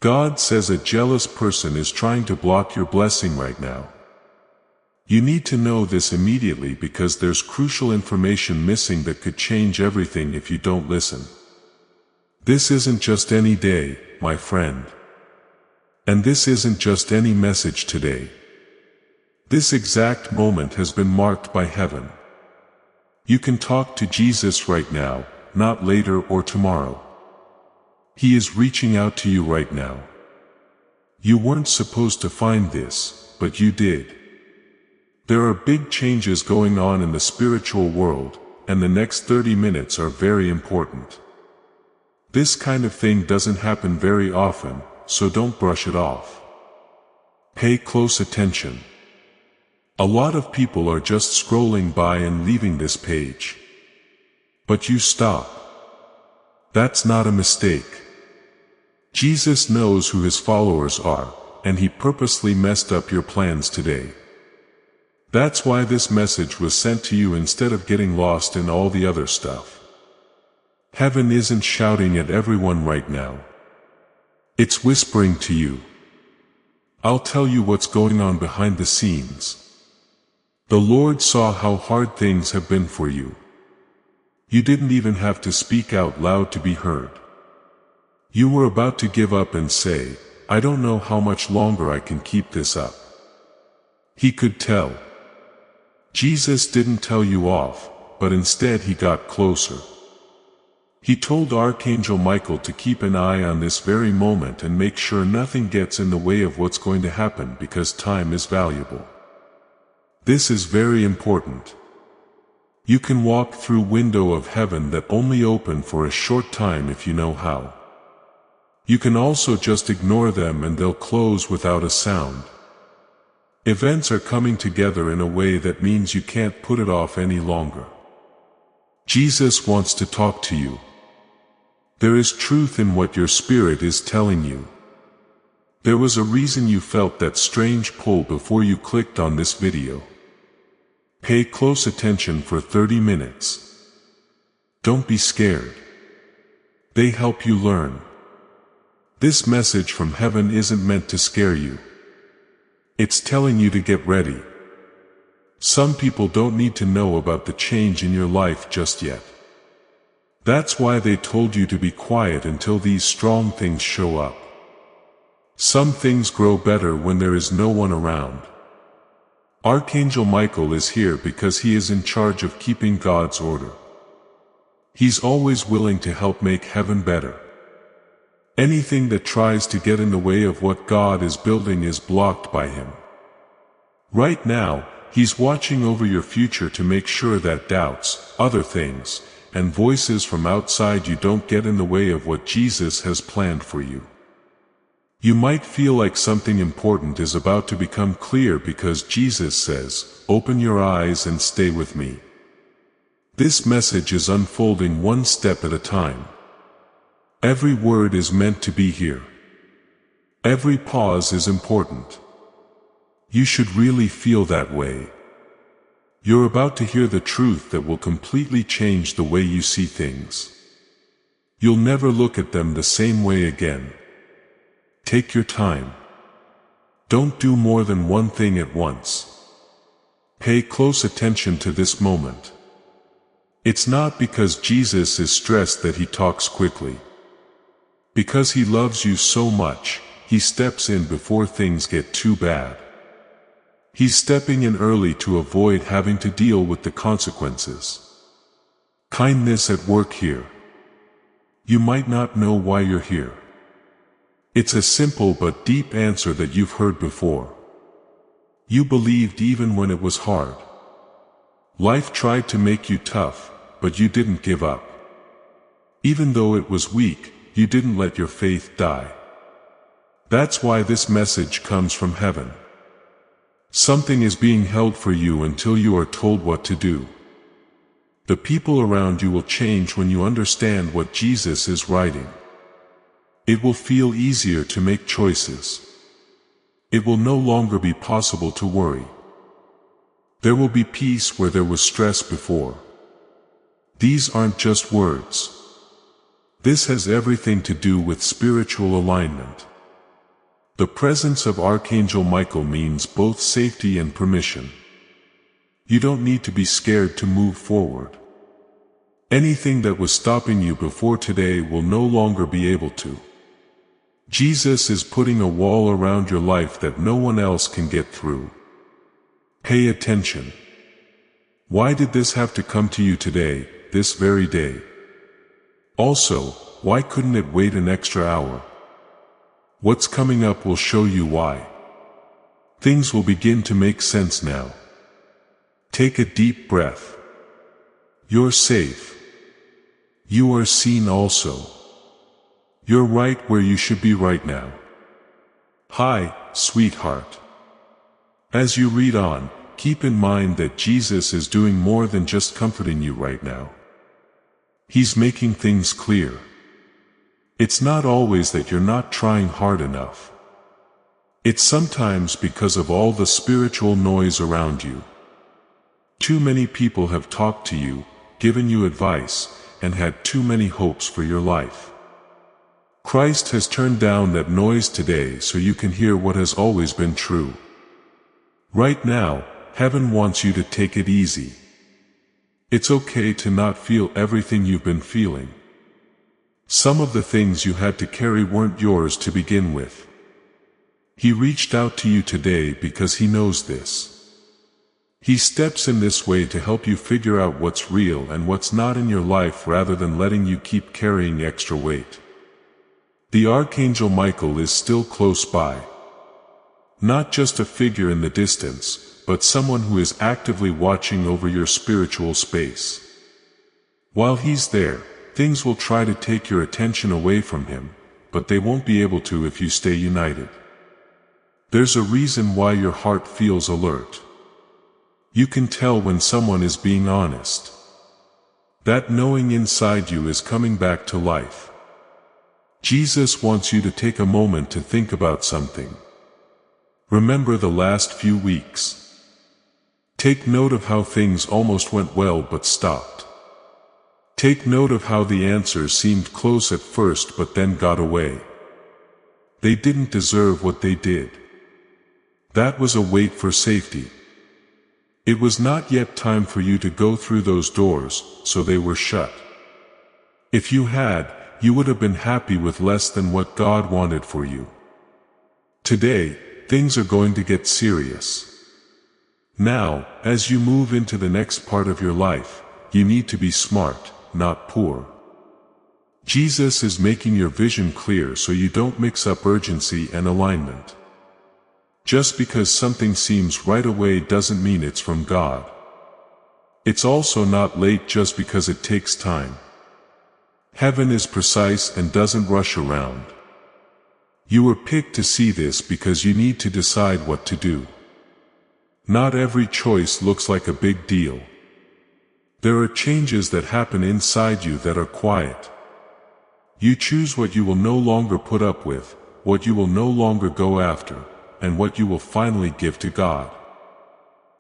God says a jealous person is trying to block your blessing right now. You need to know this immediately because there's crucial information missing that could change everything if you don't listen. This isn't just any day, my friend. And this isn't just any message today. This exact moment has been marked by heaven. You can talk to Jesus right now, not later or tomorrow. He is reaching out to you right now. You weren't supposed to find this, but you did. There are big changes going on in the spiritual world, and the next 30 minutes are very important. This kind of thing doesn't happen very often, so don't brush it off. Pay close attention. A lot of people are just scrolling by and leaving this page. But you stop. That's not a mistake. Jesus knows who his followers are, and he purposely messed up your plans today. That's why this message was sent to you instead of getting lost in all the other stuff. Heaven isn't shouting at everyone right now. It's whispering to you. I'll tell you what's going on behind the scenes. The Lord saw how hard things have been for you. You didn't even have to speak out loud to be heard. You were about to give up and say, I don't know how much longer I can keep this up. He could tell. Jesus didn't tell you off, but instead he got closer. He told Archangel Michael to keep an eye on this very moment and make sure nothing gets in the way of what's going to happen because time is valuable. This is very important. You can walk through window of heaven that only open for a short time if you know how. You can also just ignore them and they'll close without a sound. Events are coming together in a way that means you can't put it off any longer. Jesus wants to talk to you. There is truth in what your spirit is telling you. There was a reason you felt that strange pull before you clicked on this video. Pay close attention for 30 minutes. Don't be scared. They help you learn. This message from heaven isn't meant to scare you. It's telling you to get ready. Some people don't need to know about the change in your life just yet. That's why they told you to be quiet until these strong things show up. Some things grow better when there is no one around. Archangel Michael is here because he is in charge of keeping God's order. He's always willing to help make heaven better. Anything that tries to get in the way of what God is building is blocked by him. Right now, he's watching over your future to make sure that doubts, other things, and voices from outside you don't get in the way of what Jesus has planned for you. You might feel like something important is about to become clear because Jesus says, "Open your eyes and stay with me." This message is unfolding one step at a time. Every word is meant to be here. Every pause is important. You should really feel that way. You're about to hear the truth that will completely change the way you see things. You'll never look at them the same way again. Take your time. Don't do more than one thing at once. Pay close attention to this moment. It's not because Jesus is stressed that he talks quickly. Because he loves you so much, he steps in before things get too bad. He's stepping in early to avoid having to deal with the consequences. Kindness at work here. You might not know why you're here. It's a simple but deep answer that you've heard before. You believed even when it was hard. Life tried to make you tough, but you didn't give up. Even though it was weak, you didn't let your faith die. That's why this message comes from heaven. Something is being held for you until you are told what to do. The people around you will change when you understand what Jesus is writing. It will feel easier to make choices. It will no longer be possible to worry. There will be peace where there was stress before. These aren't just words. This has everything to do with spiritual alignment. The presence of Archangel Michael means both safety and permission. You don't need to be scared to move forward. Anything that was stopping you before today will no longer be able to. Jesus is putting a wall around your life that no one else can get through. Pay attention. Why did this have to come to you today, this very day? Also, why couldn't it wait an extra hour? What's coming up will show you why. Things will begin to make sense now. Take a deep breath. You're safe. You are seen also. You're right where you should be right now. Hi, sweetheart. As you read on, keep in mind that Jesus is doing more than just comforting you right now. He's making things clear. It's not always that you're not trying hard enough. It's sometimes because of all the spiritual noise around you. Too many people have talked to you, given you advice, and had too many hopes for your life. Christ has turned down that noise today so you can hear what has always been true. Right now, heaven wants you to take it easy. It's okay to not feel everything you've been feeling. Some of the things you had to carry weren't yours to begin with. He reached out to you today because he knows this. He steps in this way to help you figure out what's real and what's not in your life rather than letting you keep carrying extra weight. The Archangel Michael is still close by. Not just a figure in the distance, but someone who is actively watching over your spiritual space. While he's there, things will try to take your attention away from him, but they won't be able to if you stay united. There's a reason why your heart feels alert. You can tell when someone is being honest. That knowing inside you is coming back to life. Jesus wants you to take a moment to think about something. Remember the last few weeks. Take note of how things almost went well but stopped. Take note of how the answers seemed close at first but then got away. They didn't deserve what they did. That was a wait for safety. It was not yet time for you to go through those doors, so they were shut. If you had, you would have been happy with less than what God wanted for you. Today, things are going to get serious. Now, as you move into the next part of your life, you need to be smart, not poor. Jesus is making your vision clear so you don't mix up urgency and alignment. Just because something seems right away doesn't mean it's from God. It's also not late just because it takes time. Heaven is precise and doesn't rush around. You were picked to see this because you need to decide what to do. Not every choice looks like a big deal. There are changes that happen inside you that are quiet. You choose what you will no longer put up with, what you will no longer go after, and what you will finally give to God.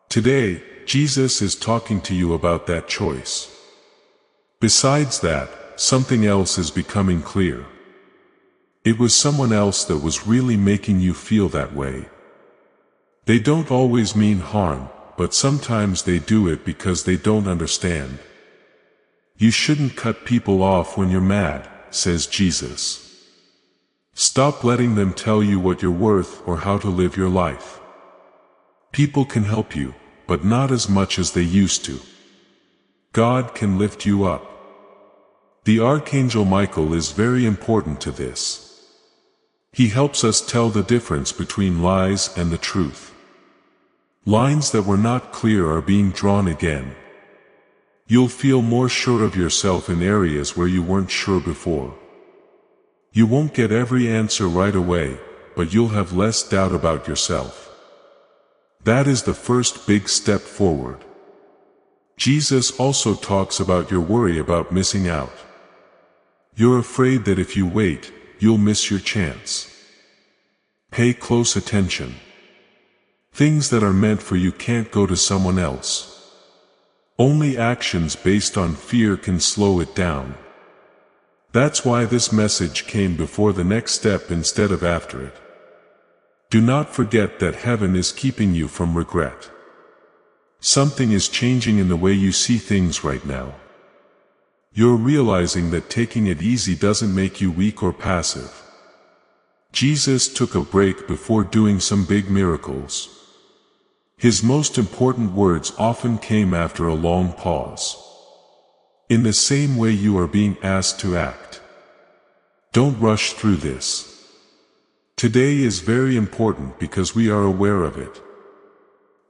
Today, Jesus is talking to you about that choice. Besides that, something else is becoming clear. It was someone else that was really making you feel that way. They don't always mean harm, but sometimes they do it because they don't understand. You shouldn't cut people off when you're mad, says Jesus. Stop letting them tell you what you're worth or how to live your life. People can help you, but not as much as they used to. God can lift you up. The Archangel Michael is very important to this. He helps us tell the difference between lies and the truth. Lines that were not clear are being drawn again. You'll feel more sure of yourself in areas where you weren't sure before. You won't get every answer right away, but you'll have less doubt about yourself. That is the first big step forward. Jesus also talks about your worry about missing out. You're afraid that if you wait, you'll miss your chance. Pay close attention. Things that are meant for you can't go to someone else. Only actions based on fear can slow it down. That's why this message came before the next step instead of after it. Do not forget that heaven is keeping you from regret. Something is changing in the way you see things right now. You're realizing that taking it easy doesn't make you weak or passive. Jesus took a break before doing some big miracles. His most important words often came after a long pause. In the same way you are being asked to act. Don't rush through this. Today is very important because we are aware of it.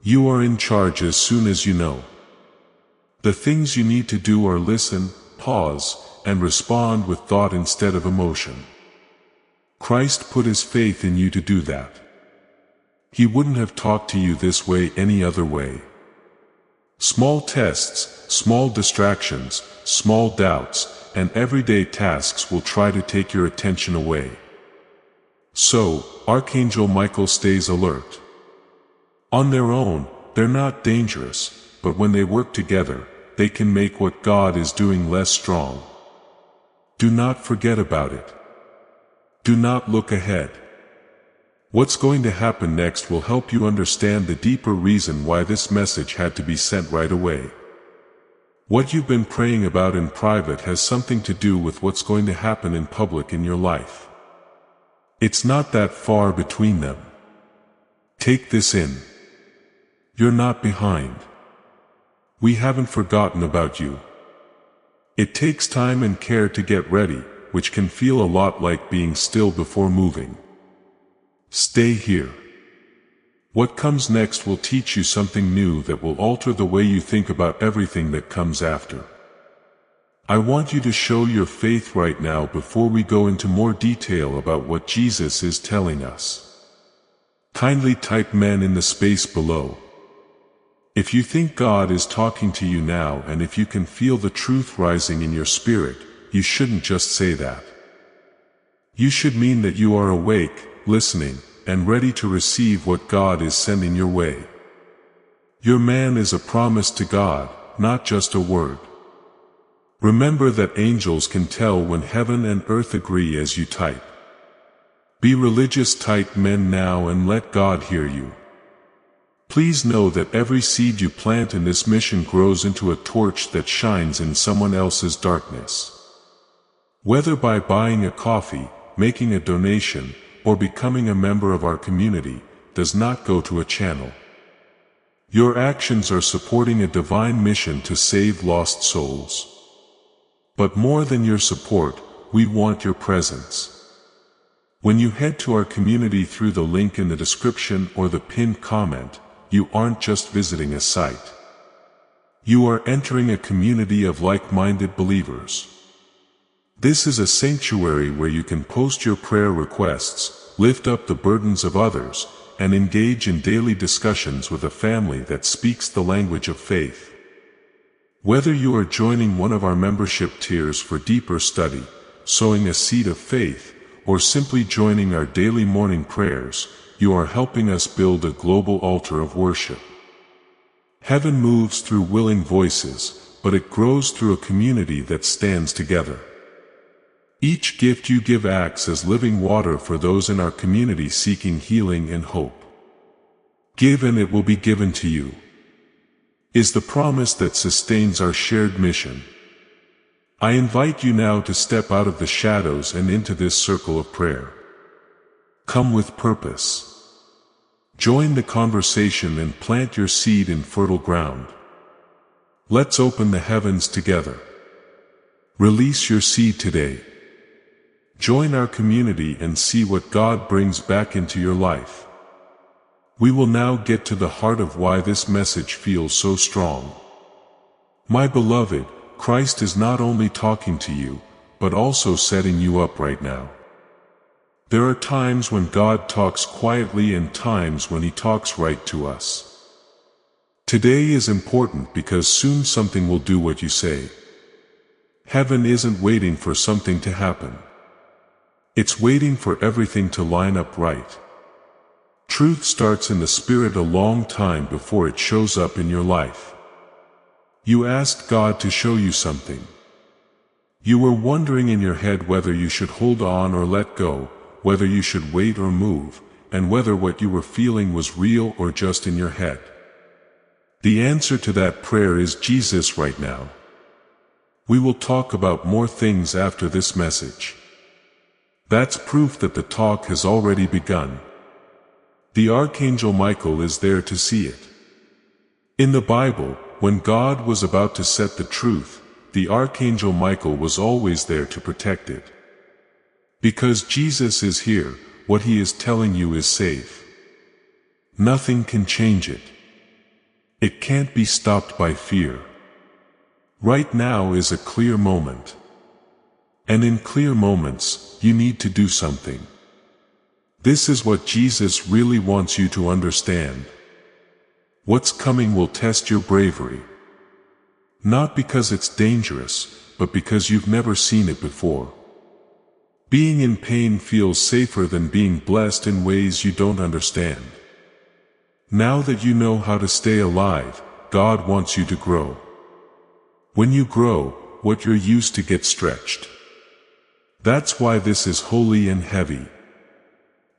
You are in charge as soon as you know. The things you need to do are listen, pause, and respond with thought instead of emotion. Christ put his faith in you to do that. He wouldn't have talked to you this way any other way. Small tests, small distractions, small doubts, and everyday tasks will try to take your attention away. So, Archangel Michael stays alert. On their own, they're not dangerous, but when they work together, they can make what God is doing less strong. Do not forget about it. Do not look ahead. What's going to happen next will help you understand the deeper reason why this message had to be sent right away. What you've been praying about in private has something to do with what's going to happen in public in your life. It's not that far between them. Take this in. You're not behind. We haven't forgotten about you. It takes time and care to get ready, which can feel a lot like being still before moving. Stay here. What comes next will teach you something new that will alter the way you think about everything that comes after. I want you to show your faith right now before we go into more detail about what Jesus is telling us. Kindly type "men" in the space below. If you think God is talking to you now and if you can feel the truth rising in your spirit, you shouldn't just say that. You should mean that you are awake, listening, and ready to receive what God is sending your way. Your "man" is a promise to God, not just a word. Remember that angels can tell when heaven and earth agree as you type. Be religious, type "men" now and let God hear you. Please know that every seed you plant in this mission grows into a torch that shines in someone else's darkness. Whether by buying a coffee, making a donation, or becoming a member of our community, does not go to a channel. Your actions are supporting a divine mission to save lost souls. But more than your support, we want your presence. When you head to our community through the link in the description or the pinned comment, you aren't just visiting a site. You are entering a community of like-minded believers. This is a sanctuary where you can post your prayer requests, lift up the burdens of others, and engage in daily discussions with a family that speaks the language of faith. Whether you are joining one of our membership tiers for deeper study, sowing a seed of faith, or simply joining our daily morning prayers, you are helping us build a global altar of worship. Heaven moves through willing voices, but it grows through a community that stands together. Each gift you give acts as living water for those in our community seeking healing and hope. Give and it will be given to you, is the promise that sustains our shared mission. I invite you now to step out of the shadows and into this circle of prayer. Come with purpose. Join the conversation and plant your seed in fertile ground. Let's open the heavens together. Release your seed today. Join our community and see what God brings back into your life. We will now get to the heart of why this message feels so strong. My beloved, Christ is not only talking to you, but also setting you up right now. There are times when God talks quietly and times when He talks right to us. Today is important because soon something will do what you say. Heaven isn't waiting for something to happen. It's waiting for everything to line up right. Truth starts in the spirit a long time before it shows up in your life. You asked God to show you something. You were wondering in your head whether you should hold on or let go, whether you should wait or move, and whether what you were feeling was real or just in your head. The answer to that prayer is Jesus right now. We will talk about more things after this message. That's proof that the talk has already begun. The Archangel Michael is there to see it. In the Bible, when God was about to set the truth, the Archangel Michael was always there to protect it. Because Jesus is here, what he is telling you is safe. Nothing can change it. It can't be stopped by fear. Right now is a clear moment. And in clear moments, you need to do something. This is what Jesus really wants you to understand. What's coming will test your bravery. Not because it's dangerous, but because you've never seen it before. Being in pain feels safer than being blessed in ways you don't understand. Now that you know how to stay alive, God wants you to grow. When you grow, what you're used to gets stretched. That's why this is holy and heavy.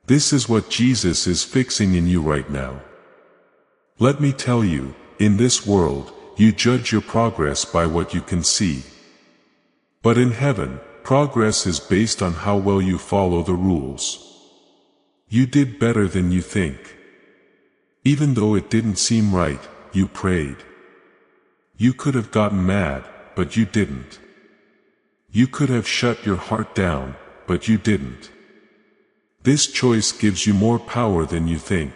This is what Jesus is fixing in you right now. Let me tell you, in this world, you judge your progress by what you can see. But in heaven, progress is based on how well you follow the rules. You did better than you think. Even though it didn't seem right, you prayed. You could have gotten mad, but you didn't. You could have shut your heart down, but you didn't. This choice gives you more power than you think.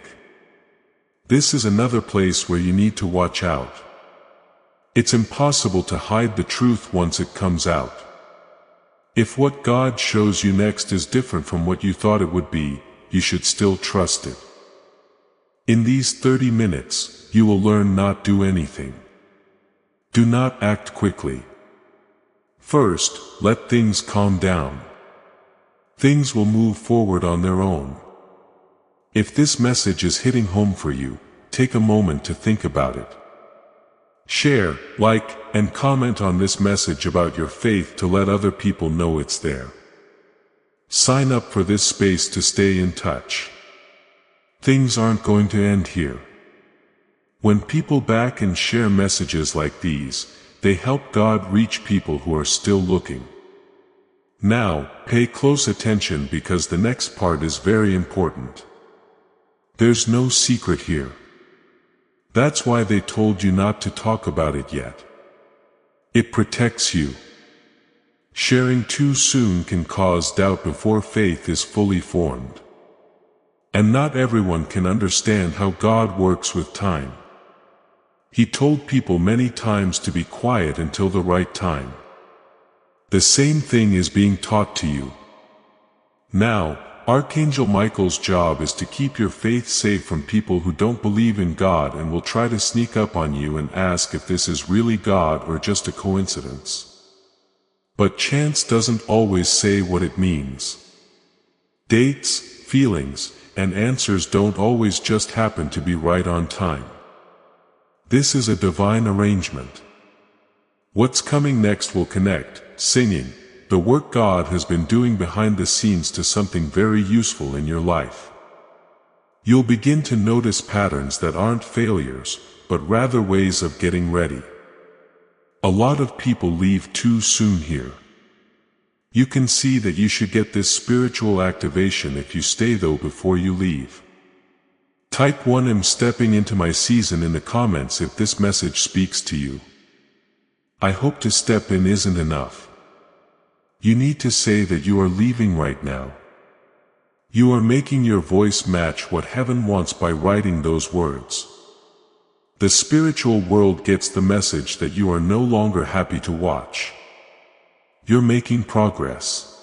This is another place where you need to watch out. It's impossible to hide the truth once it comes out. If what God shows you next is different from what you thought it would be, you should still trust it. In these 30 minutes, you will learn not do anything. Do not act quickly. First, let things calm down. Things will move forward on their own. If this message is hitting home for you, take a moment to think about it. Share, like, and comment on this message about your faith to let other people know it's there. Sign up for this space to stay in touch. Things aren't going to end here. When people back and share messages like these, they help God reach people who are still looking. Now, pay close attention because the next part is very important. There's no secret here. That's why they told you not to talk about it yet. It protects you. Sharing too soon can cause doubt before faith is fully formed. And not everyone can understand how God works with time. He told people many times to be quiet until the right time. The same thing is being taught to you. Now, Archangel Michael's job is to keep your faith safe from people who don't believe in God and will try to sneak up on you and ask if this is really God or just a coincidence. But chance doesn't always say what it means. Dates, feelings, and answers don't always just happen to be right on time. This is a divine arrangement. What's coming next will connect, singing, the work God has been doing behind the scenes to something very useful in your life. You'll begin to notice patterns that aren't failures, but rather ways of getting ready. A lot of people leave too soon here. You can see that you should get this spiritual activation if you stay though before you leave. Type 1 I'm stepping into my season in the comments if this message speaks to you. I hope to step in isn't enough. You need to say that you are leaving right now. You are making your voice match what heaven wants by writing those words. The spiritual world gets the message that you are no longer happy to watch. You're making progress.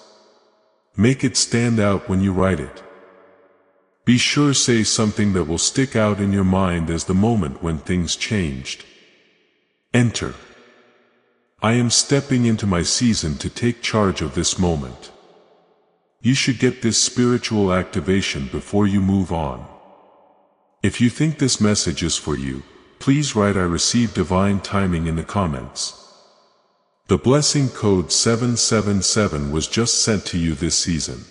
Make it stand out when you write it. Be sure say something that will stick out in your mind as the moment when things changed. Enter. I am stepping into my season to take charge of this moment. You should get this spiritual activation before you move on. If you think this message is for you, please write I receive divine timing in the comments. The blessing code 777 was just sent to you this season.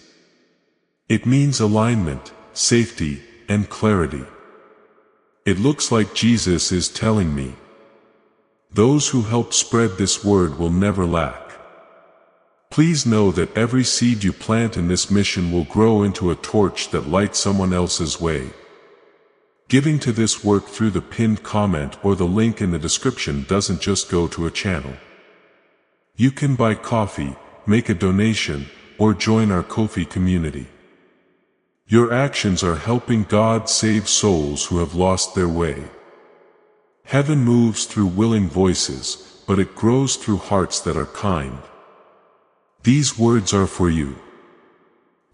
It means alignment, safety, and clarity. It looks like Jesus is telling me, those who help spread this word will never lack. Please know that every seed you plant in this mission will grow into a torch that lights someone else's way. Giving to this work through the pinned comment or the link in the description doesn't just go to a channel. You can buy coffee, make a donation, or join our Ko-fi community. Your actions are helping God save souls who have lost their way. Heaven moves through willing voices, but it grows through hearts that are kind. These words are for you.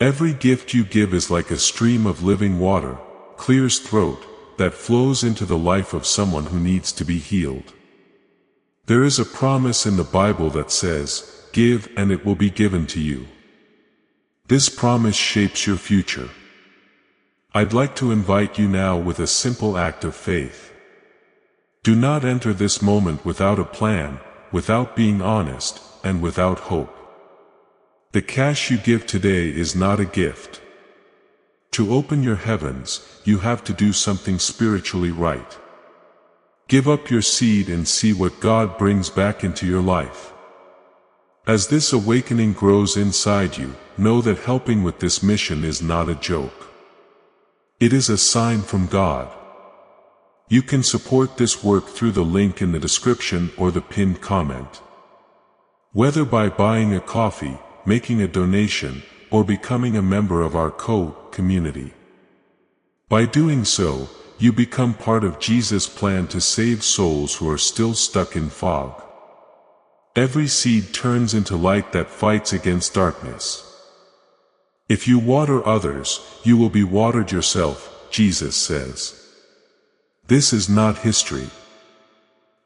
Every gift you give is like a stream of living water, clears throat, that flows into the life of someone who needs to be healed. There is a promise in the Bible that says, "Give and it will be given to you." This promise shapes your future. I'd like to invite you now with a simple act of faith. Do not enter this moment without a plan, without being honest, and without hope. The cash you give today is not a gift. To open your heavens, you have to do something spiritually right. Give up your seed and see what God brings back into your life. As this awakening grows inside you, know that helping with this mission is not a joke. It is a sign from God. You can support this work through the link in the description or the pinned comment. Whether by buying a coffee, making a donation, or becoming a member of our community. By doing so, you become part of Jesus' plan to save souls who are still stuck in fog. Every seed turns into light that fights against darkness. If you water others, you will be watered yourself, Jesus says. This is not history.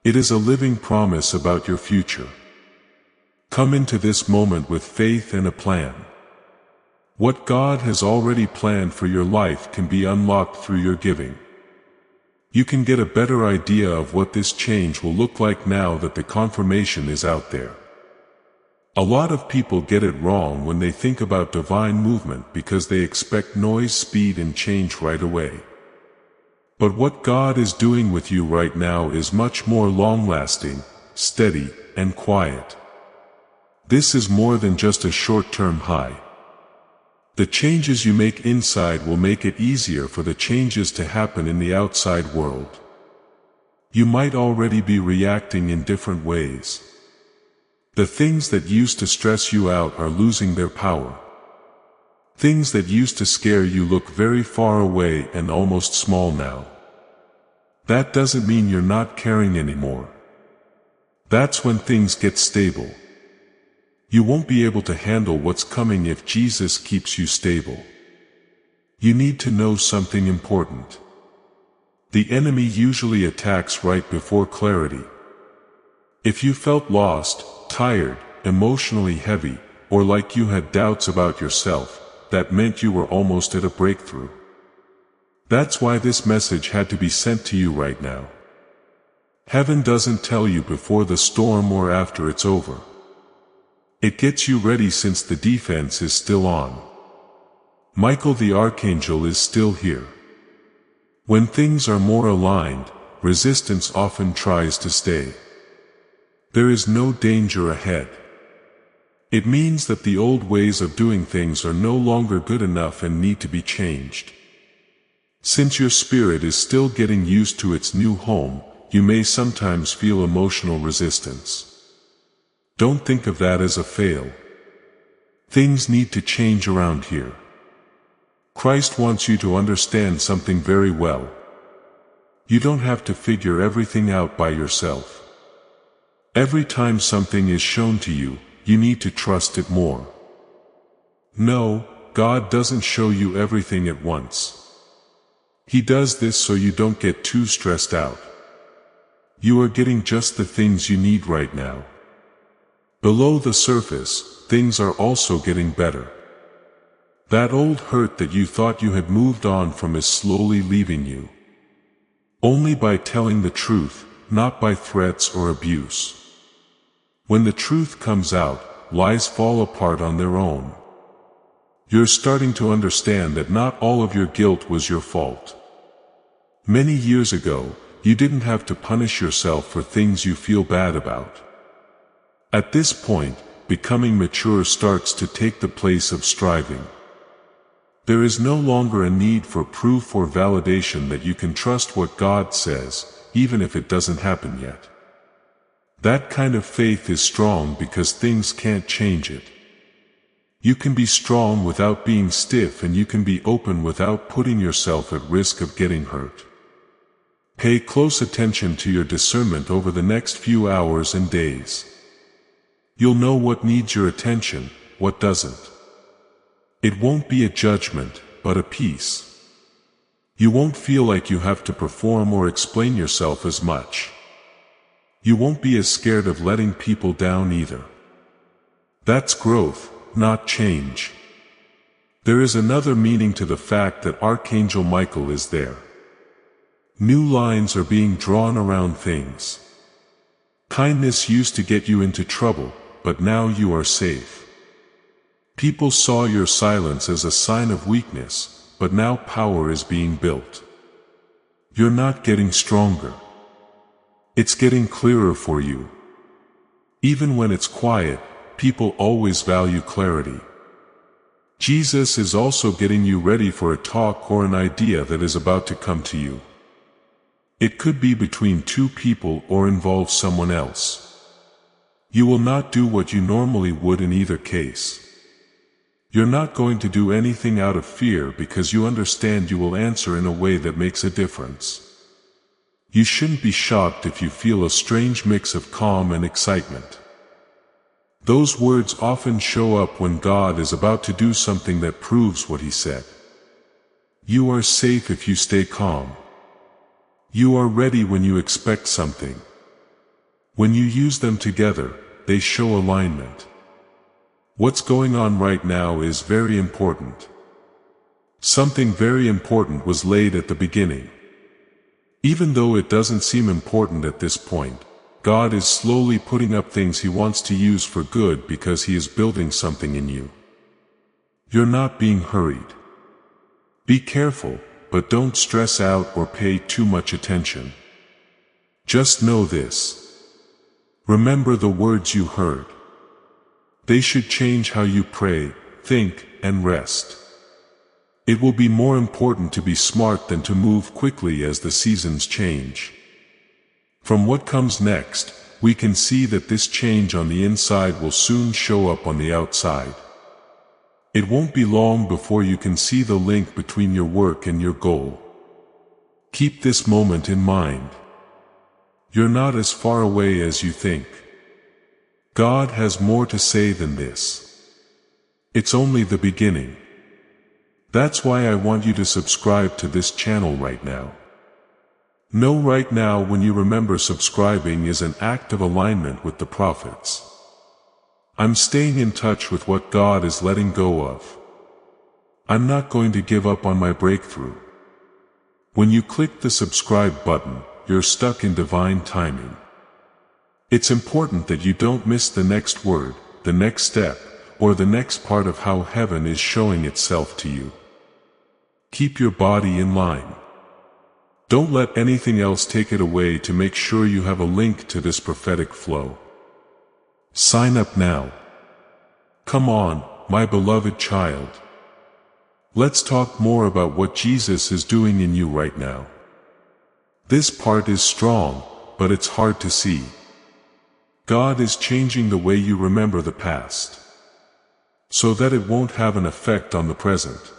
It is a living promise about your future. Come into this moment with faith and a plan. What God has already planned for your life can be unlocked through your giving. You can get a better idea of what this change will look like now that the confirmation is out there. A lot of people get it wrong when they think about divine movement because they expect noise, speed, and change right away. But what God is doing with you right now is much more long-lasting, steady, and quiet. This is more than just a short-term high. The changes you make inside will make it easier for the changes to happen in the outside world. You might already be reacting in different ways. The things that used to stress you out are losing their power. Things that used to scare you look very far away and almost small now. That doesn't mean you're not caring anymore. That's when things get stable. You won't be able to handle what's coming if Jesus keeps you stable. You need to know something important. The enemy usually attacks right before clarity. If you felt lost, tired, emotionally heavy, or like you had doubts about yourself, that meant you were almost at a breakthrough. That's why this message had to be sent to you right now. Heaven doesn't tell you before the storm or after it's over. It gets you ready since the defense is still on. Michael the Archangel is still here. When things are more aligned, resistance often tries to stay. There is no danger ahead. It means that the old ways of doing things are no longer good enough and need to be changed. Since your spirit is still getting used to its new home, you may sometimes feel emotional resistance. Don't think of that as a fail. Things need to change around here. Christ wants you to understand something very well. You don't have to figure everything out by yourself. Every time something is shown to you, you need to trust it more. No, God doesn't show you everything at once. He does this so you don't get too stressed out. You are getting just the things you need right now. Below the surface, things are also getting better. That old hurt that you thought you had moved on from is slowly leaving you. Only by telling the truth, not by threats or abuse. When the truth comes out, lies fall apart on their own. You're starting to understand that not all of your guilt was your fault. Many years ago, you didn't have to punish yourself for things you feel bad about. At this point, becoming mature starts to take the place of striving. There is no longer a need for proof or validation that you can trust what God says, even if it doesn't happen yet. That kind of faith is strong because things can't change it. You can be strong without being stiff, and you can be open without putting yourself at risk of getting hurt. Pay close attention to your discernment over the next few hours and days. You'll know what needs your attention, what doesn't. It won't be a judgment, but a peace. You won't feel like you have to perform or explain yourself as much. You won't be as scared of letting people down either. That's growth, not change. There is another meaning to the fact that Archangel Michael is there. New lines are being drawn around things. Kindness used to get you into trouble, but now you are safe. People saw your silence as a sign of weakness, but now power is being built. You're not getting stronger. It's getting clearer for you. Even when it's quiet, people always value clarity. Jesus is also getting you ready for a talk or an idea that is about to come to you. It could be between two people or involve someone else. You will not do what you normally would in either case. You're not going to do anything out of fear because you understand you will answer in a way that makes a difference. You shouldn't be shocked if you feel a strange mix of calm and excitement. Those words often show up when God is about to do something that proves what He said. You are safe if you stay calm. You are ready when you expect something. When you use them together, they show alignment. What's going on right now is very important. Something very important was laid at the beginning. Even though it doesn't seem important at this point, God is slowly putting up things He wants to use for good because He is building something in you. You're not being hurried. Be careful, but don't stress out or pay too much attention. Just know this. Remember the words you heard. They should change how you pray, think, and rest. It will be more important to be smart than to move quickly as the seasons change. From what comes next, we can see that this change on the inside will soon show up on the outside. It won't be long before you can see the link between your work and your goal. Keep this moment in mind. You're not as far away as you think. God has more to say than this. It's only the beginning. That's why I want you to subscribe to this channel right now. Know right now when you remember subscribing is an act of alignment with the prophets. I'm staying in touch with what God is letting go of. I'm not going to give up on my breakthrough. When you click the subscribe button, you're stuck in divine timing. It's important that you don't miss the next word, the next step, or the next part of how heaven is showing itself to you. Keep your body in line. Don't let anything else take it away to make sure you have a link to this prophetic flow. Sign up now. Come on, my beloved child. Let's talk more about what Jesus is doing in you right now. This part is strong, but it's hard to see. God is changing the way you remember the past, so that it won't have an effect on the present.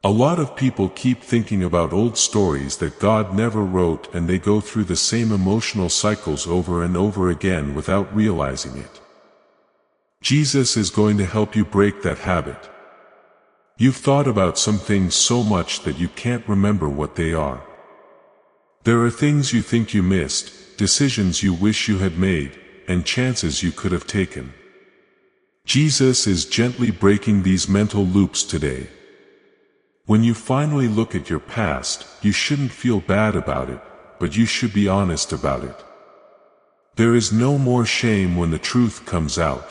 A lot of people keep thinking about old stories that God never wrote, and they go through the same emotional cycles over and over again without realizing it. Jesus is going to help you break that habit. You've thought about some things so much that you can't remember what they are. There are things you think you missed, decisions you wish you had made, and chances you could have taken. Jesus is gently breaking these mental loops today. When you finally look at your past, you shouldn't feel bad about it, but you should be honest about it. There is no more shame when the truth comes out.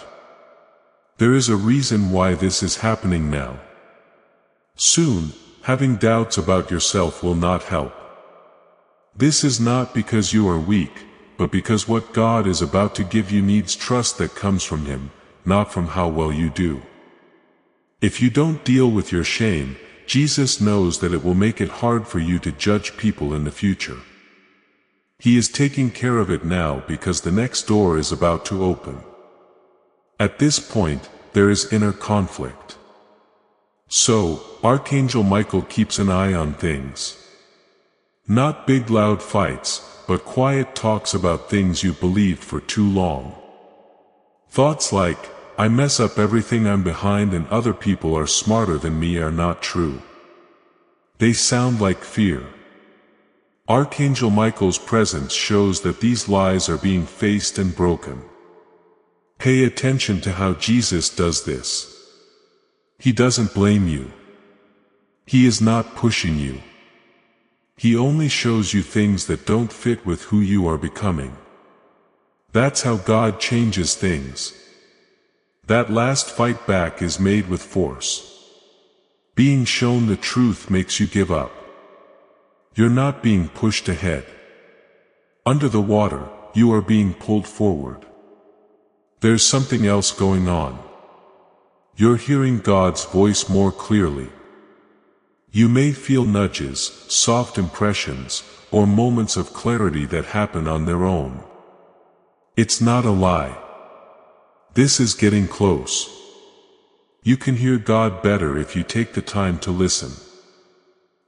There is a reason why this is happening now. Soon, having doubts about yourself will not help. This is not because you are weak, but because what God is about to give you needs trust that comes from Him, not from how well you do. If you don't deal with your shame, Jesus knows that it will make it hard for you to judge people in the future. He is taking care of it now because the next door is about to open. At this point, there is inner conflict. So, Archangel Michael keeps an eye on things. Not big loud fights, but quiet talks about things you believed for too long. Thoughts like, I mess up everything, I'm behind, and other people are smarter than me are not true. They sound like fear. Archangel Michael's presence shows that these lies are being faced and broken. Pay attention to how Jesus does this. He doesn't blame you. He is not pushing you. He only shows you things that don't fit with who you are becoming. That's how God changes things. That last fight back is made with force. Being shown the truth makes you give up. You're not being pushed ahead. Under the water, you are being pulled forward. There's something else going on. You're hearing God's voice more clearly. You may feel nudges, soft impressions, or moments of clarity that happen on their own. It's not a lie. This is getting close. You can hear God better if you take the time to listen.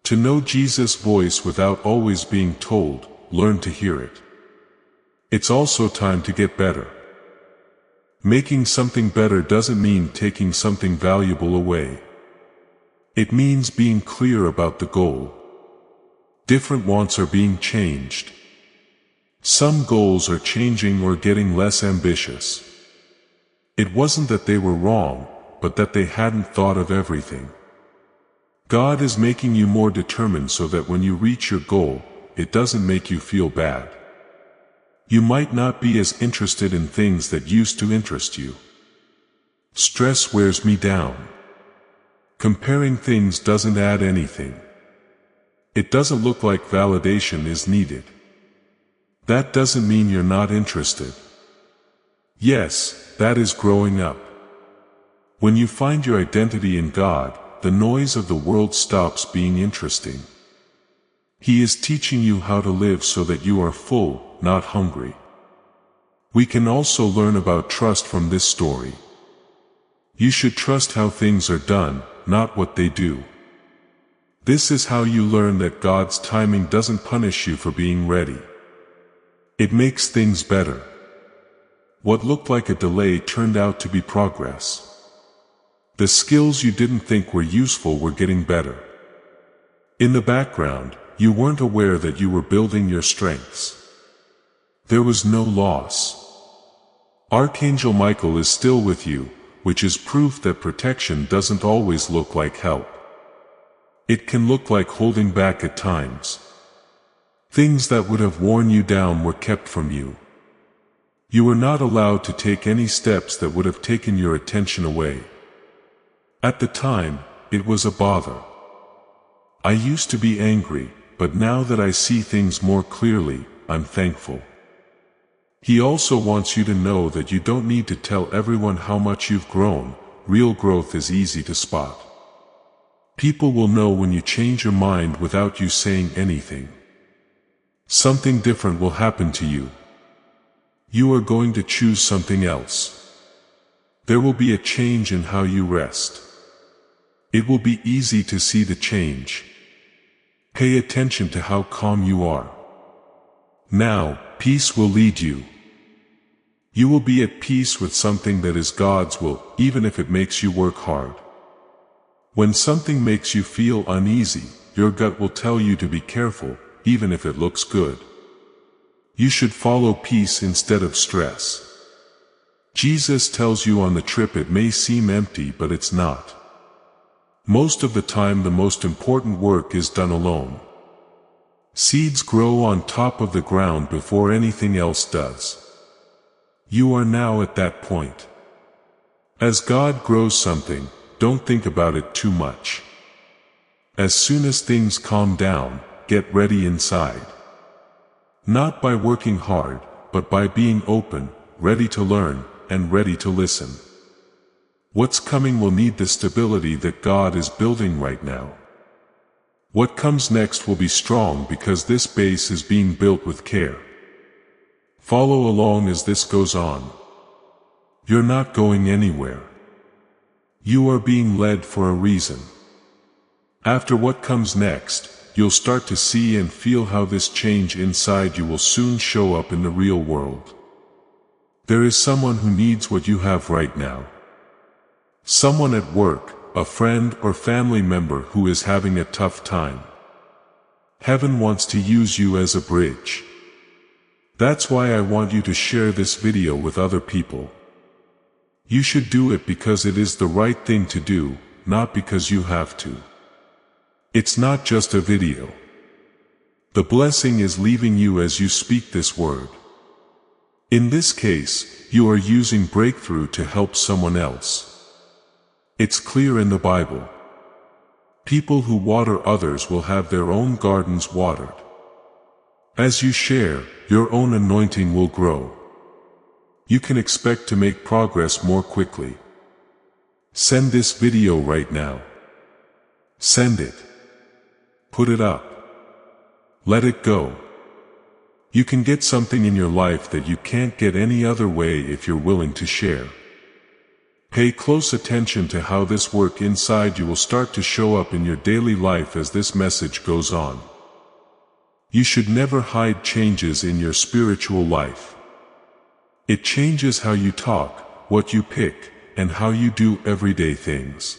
To know Jesus' voice without always being told, learn to hear it. It's also time to get better. Making something better doesn't mean taking something valuable away. It means being clear about the goal. Different wants are being changed. Some goals are changing or getting less ambitious. It wasn't that they were wrong, but that they hadn't thought of everything. God is making you more determined so that when you reach your goal, it doesn't make you feel bad. You might not be as interested in things that used to interest you. Stress wears me down. Comparing things doesn't add anything. It doesn't look like validation is needed. That doesn't mean you're not interested. Yes, that is growing up. When you find your identity in God, the noise of the world stops being interesting. He is teaching you how to live so that you are full, not hungry. We can also learn about trust from this story. You should trust how things are done, not what they do. This is how you learn that God's timing doesn't punish you for being ready. It makes things better. What looked like a delay turned out to be progress. The skills you didn't think were useful were getting better. In the background, you weren't aware that you were building your strengths. There was no loss. Archangel Michael is still with you, which is proof that protection doesn't always look like help. It can look like holding back at times. Things that would have worn you down were kept from you. You were not allowed to take any steps that would have taken your attention away. At the time, it was a bother. I used to be angry, but now that I see things more clearly, I'm thankful. He also wants you to know that you don't need to tell everyone how much you've grown. Real growth is easy to spot. People will know when you change your mind without you saying anything. Something different will happen to you. You are going to choose something else. There will be a change in how you rest. It will be easy to see the change. Pay attention to how calm you are. Now, peace will lead you. You will be at peace with something that is God's will, even if it makes you work hard. When something makes you feel uneasy, your gut will tell you to be careful, even if it looks good. You should follow peace instead of stress. Jesus tells you on the trip it may seem empty, but it's not. Most of the time the most important work is done alone. Seeds grow on top of the ground before anything else does. You are now at that point. As God grows something, don't think about it too much. As soon as things calm down, get ready inside. Not by working hard, but by being open, ready to learn, and ready to listen. What's coming will need the stability that God is building right now. What comes next will be strong because this base is being built with care. Follow along as this goes on. You're not going anywhere. You are being led for a reason. After what comes next, you'll start to see and feel how this change inside you will soon show up in the real world. There is someone who needs what you have right now. Someone at work, a friend or family member who is having a tough time. Heaven wants to use you as a bridge. That's why I want you to share this video with other people. You should do it because it is the right thing to do, not because you have to. It's not just a video. The blessing is leaving you as you speak this word. In this case, you are using breakthrough to help someone else. It's clear in the Bible. People who water others will have their own gardens watered. As you share, your own anointing will grow. You can expect to make progress more quickly. Send this video right now. Send it. Put it up. Let it go. You can get something in your life that you can't get any other way if you're willing to share. Pay close attention to how this work inside you will start to show up in your daily life as this message goes on. You should never hide changes in your spiritual life. It changes how you talk, what you pick, and how you do everyday things.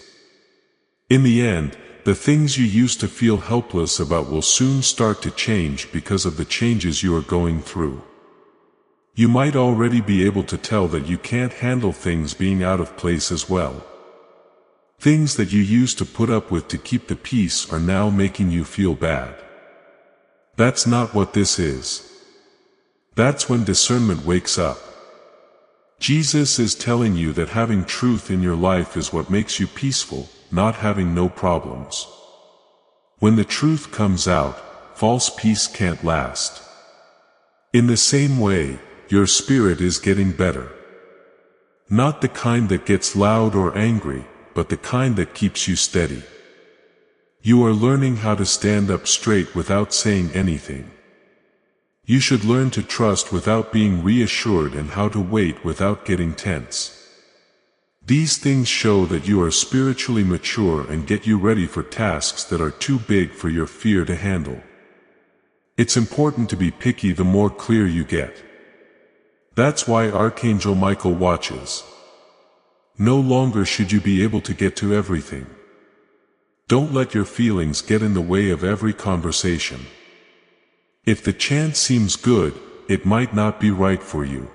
In the end, the things you used to feel helpless about will soon start to change because of the changes you are going through. You might already be able to tell that you can't handle things being out of place as well. Things that you used to put up with to keep the peace are now making you feel bad. That's not what this is. That's when discernment wakes up. Jesus is telling you that having truth in your life is what makes you peaceful, not having no problems. When the truth comes out, false peace can't last. In the same way, your spirit is getting better. Not the kind that gets loud or angry, but the kind that keeps you steady. You are learning how to stand up straight without saying anything. You should learn to trust without being reassured and how to wait without getting tense. These things show that you are spiritually mature and get you ready for tasks that are too big for your fear to handle. It's important to be picky the more clear you get. That's why Archangel Michael watches. No longer should you be able to get to everything. Don't let your feelings get in the way of every conversation. If the chance seems good, it might not be right for you.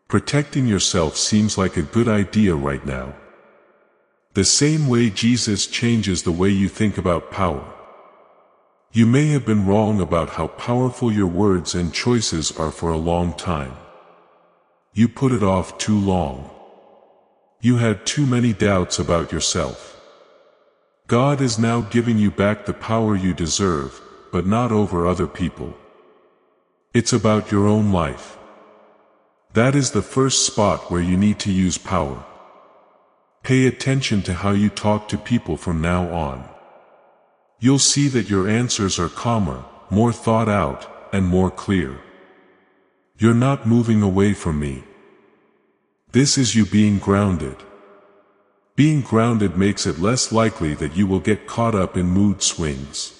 Protecting yourself seems like a good idea right now. The same way Jesus changes the way you think about power. You may have been wrong about how powerful your words and choices are for a long time. You put it off too long. You had too many doubts about yourself. God is now giving you back the power you deserve, but not over other people. It's about your own life. That is the first spot where you need to use power. Pay attention to how you talk to people from now on. You'll see that your answers are calmer, more thought out, and more clear. You're not moving away from me. This is you being grounded. Being grounded makes it less likely that you will get caught up in mood swings.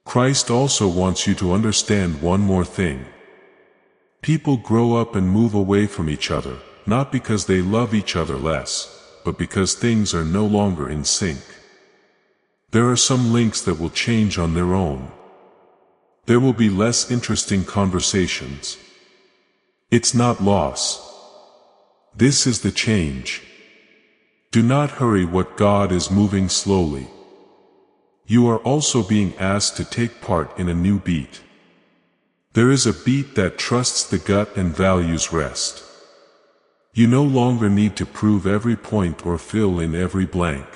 Christ also wants you to understand one more thing. People grow up and move away from each other, not because they love each other less, but because things are no longer in sync. There are some links that will change on their own. There will be less interesting conversations. It's not loss. This is the change. Do not hurry what God is moving slowly. You are also being asked to take part in a new beat. There is a beat that trusts the gut and values rest. You no longer need to prove every point or fill in every blank.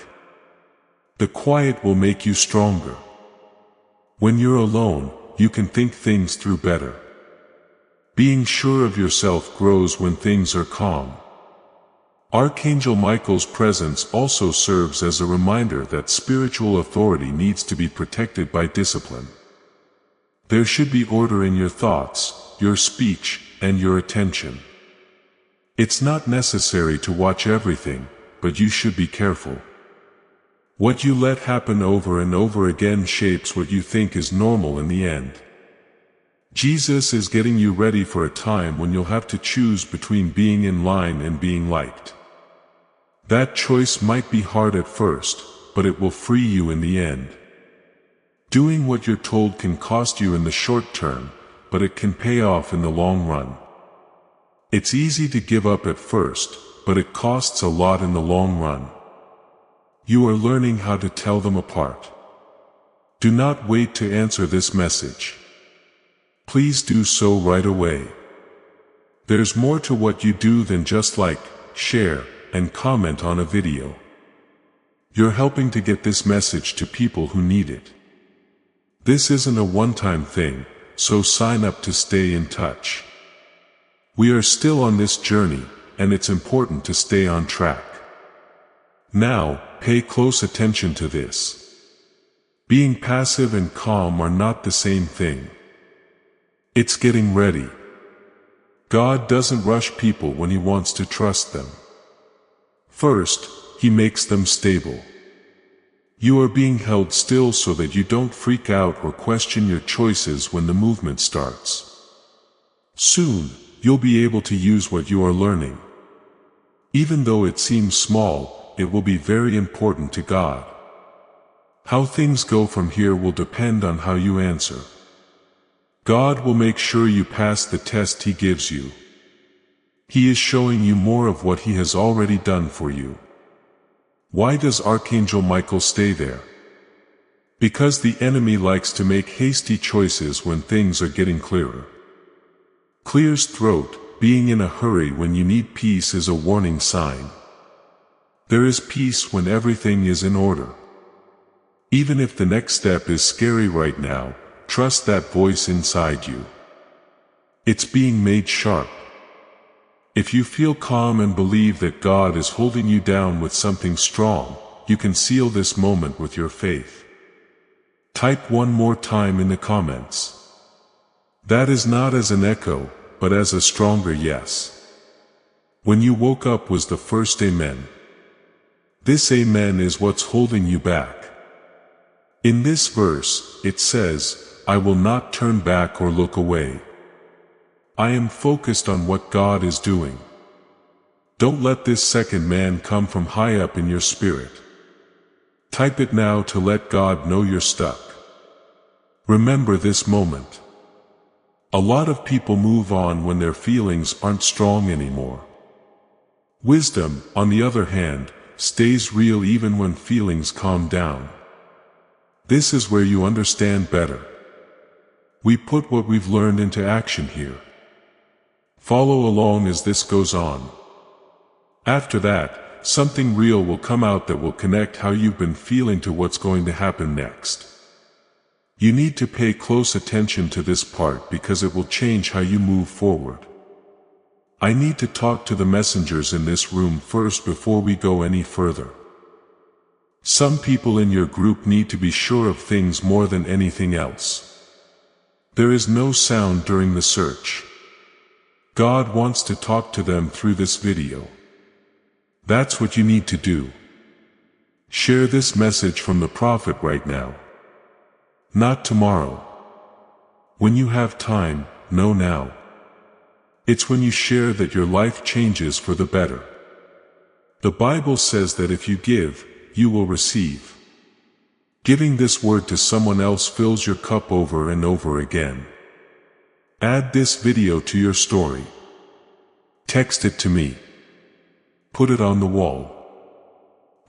The quiet will make you stronger. When you're alone, you can think things through better. Being sure of yourself grows when things are calm. Archangel Michael's presence also serves as a reminder that spiritual authority needs to be protected by discipline. There should be order in your thoughts, your speech, and your attention. It's not necessary to watch everything, but you should be careful. What you let happen over and over again shapes what you think is normal in the end. Jesus is getting you ready for a time when you'll have to choose between being in line and being liked. That choice might be hard at first, but it will free you in the end. Doing what you're told can cost you in the short term, but it can pay off in the long run. It's easy to give up at first, but it costs a lot in the long run. You are learning how to tell them apart. Do not wait to answer this message. Please do so right away. There's more to what you do than just like, share, and comment on a video. You're helping to get this message to people who need it. This isn't a one-time thing, so sign up to stay in touch. We are still on this journey, and it's important to stay on track. Now, pay close attention to this. Being passive and calm are not the same thing. It's getting ready. God doesn't rush people when He wants to trust them. First, He makes them stable. You are being held still so that you don't freak out or question your choices when the movement starts. Soon, you'll be able to use what you are learning. Even though it seems small, it will be very important to God. How things go from here will depend on how you answer. God will make sure you pass the test He gives you. He is showing you more of what He has already done for you. Why does Archangel Michael stay there? Because the enemy likes to make hasty choices when things are getting clearer. Clear's throat, being in a hurry when you need peace is a warning sign. There is peace when everything is in order. Even if the next step is scary right now, trust that voice inside you. It's being made sharp. If you feel calm and believe that God is holding you down with something strong, you can seal this moment with your faith. Type one more time in the comments. That is not as an echo, but as a stronger yes. When you woke up was the first amen. This amen is what's holding you back. In this verse, it says, I will not turn back or look away. I am focused on what God is doing. Don't let this second man come from high up in your spirit. Type it now to let God know you're stuck. Remember this moment. A lot of people move on when their feelings aren't strong anymore. Wisdom, on the other hand, stays real even when feelings calm down. This is where you understand better. We put what we've learned into action here. Follow along as this goes on. After that, something real will come out that will connect how you've been feeling to what's going to happen next. You need to pay close attention to this part because it will change how you move forward. I need to talk to the messengers in this room first before we go any further. Some people in your group need to be sure of things more than anything else. There is no sound during the search. God wants to talk to them through this video. That's what you need to do. Share this message from the prophet right now. Not tomorrow. When you have time, no now. It's when you share that your life changes for the better. The Bible says that if you give, you will receive. Giving this word to someone else fills your cup over and over again. Add this video to your story. Text it to me. Put it on the wall.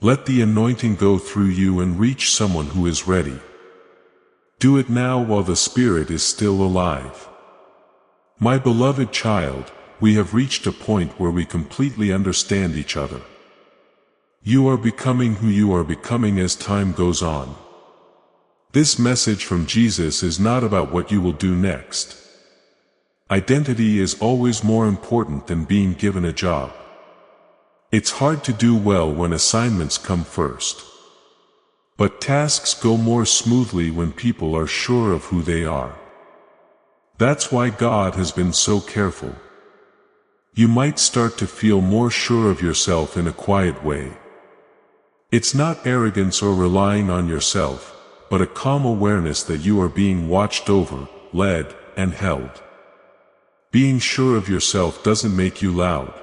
Let the anointing go through you and reach someone who is ready. Do it now while the Spirit is still alive. My beloved child, we have reached a point where we completely understand each other. You are becoming who you are becoming as time goes on. This message from Jesus is not about what you will do next. Identity is always more important than being given a job. It's hard to do well when assignments come first. But tasks go more smoothly when people are sure of who they are. That's why God has been so careful. You might start to feel more sure of yourself in a quiet way. It's not arrogance or relying on yourself, but a calm awareness that you are being watched over, led, and held. Being sure of yourself doesn't make you loud.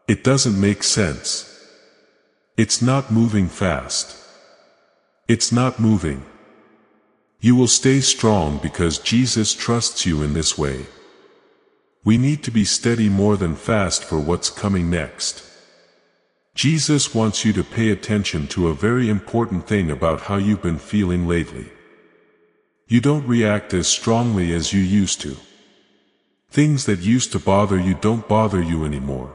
It doesn't make sense. It's not moving fast. It's not moving. You will stay strong because Jesus trusts you in this way. We need to be steady more than fast for what's coming next. Jesus wants you to pay attention to a very important thing about how you've been feeling lately. You don't react as strongly as you used to. Things that used to bother you don't bother you anymore.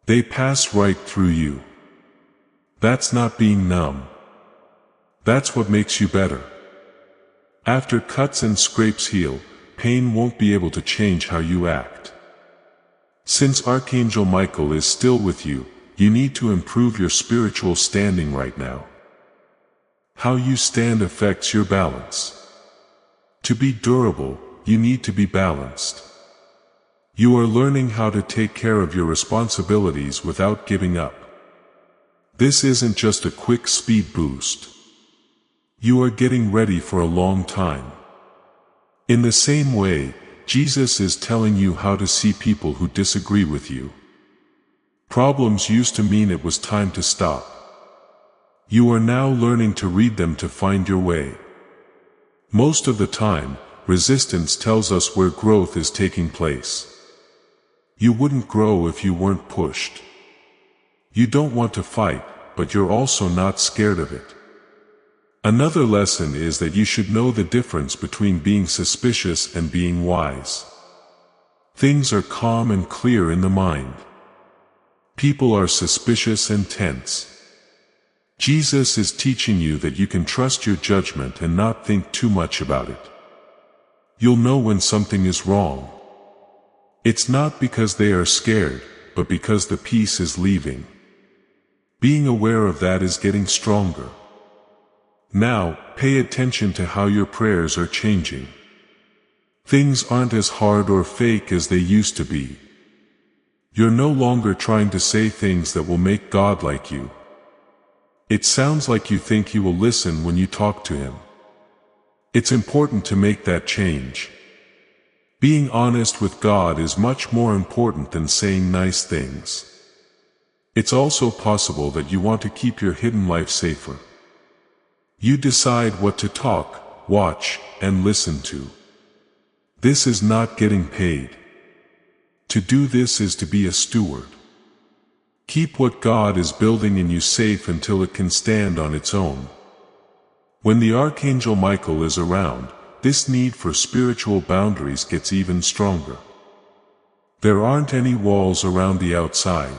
They pass right through you. That's not being numb. That's what makes you better. After cuts and scrapes heal, pain won't be able to change how you act. Since Archangel Michael is still with you, you need to improve your spiritual standing right now. How you stand affects your balance. To be durable, you need to be balanced. You are learning how to take care of your responsibilities without giving up. This isn't just a quick speed boost. You are getting ready for a long time. In the same way, Jesus is telling you how to see people who disagree with you. Problems used to mean it was time to stop. You are now learning to read them to find your way. Most of the time, resistance tells us where growth is taking place. You wouldn't grow if you weren't pushed. You don't want to fight, but you're also not scared of it. Another lesson is that you should know the difference between being suspicious and being wise. Things are calm and clear in the mind. People are suspicious and tense. Jesus is teaching you that you can trust your judgment and not think too much about it. You'll know when something is wrong. It's not because they are scared, but because the peace is leaving. Being aware of that is getting stronger. Now, pay attention to how your prayers are changing. Things aren't as hard or fake as they used to be. You're no longer trying to say things that will make God like you. It sounds like you think He will listen when you talk to Him. It's important to make that change. Being honest with God is much more important than saying nice things. It's also possible that you want to keep your hidden life safer. You decide what to talk, watch, and listen to. This is not getting paid. To do this is to be a steward. Keep what God is building in you safe until it can stand on its own. When the Archangel Michael is around, this need for spiritual boundaries gets even stronger. There aren't any walls around the outside.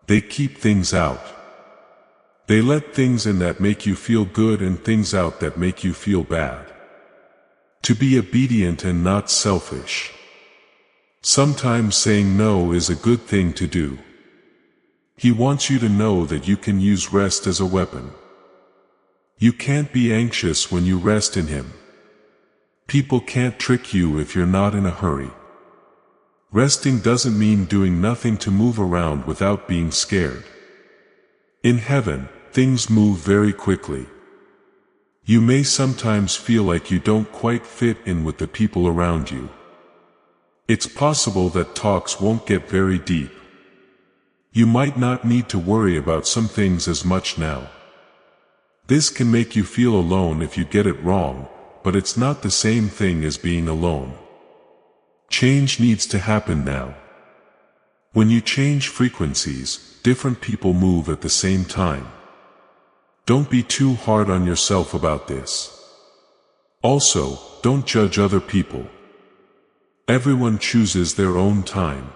They keep things out. They let things in that make you feel good and things out that make you feel bad. To be obedient and not selfish. Sometimes saying no is a good thing to do. He wants you to know that you can use rest as a weapon. You can't be anxious when you rest in Him. People can't trick you if you're not in a hurry. Resting doesn't mean doing nothing to move around without being scared. In heaven, things move very quickly. You may sometimes feel like you don't quite fit in with the people around you. It's possible that talks won't get very deep. You might not need to worry about some things as much now. This can make you feel alone if you get it wrong, but it's not the same thing as being alone. Change needs to happen now. When you change frequencies, different people move at the same time. Don't be too hard on yourself about this. Also, don't judge other people. Everyone chooses their own time.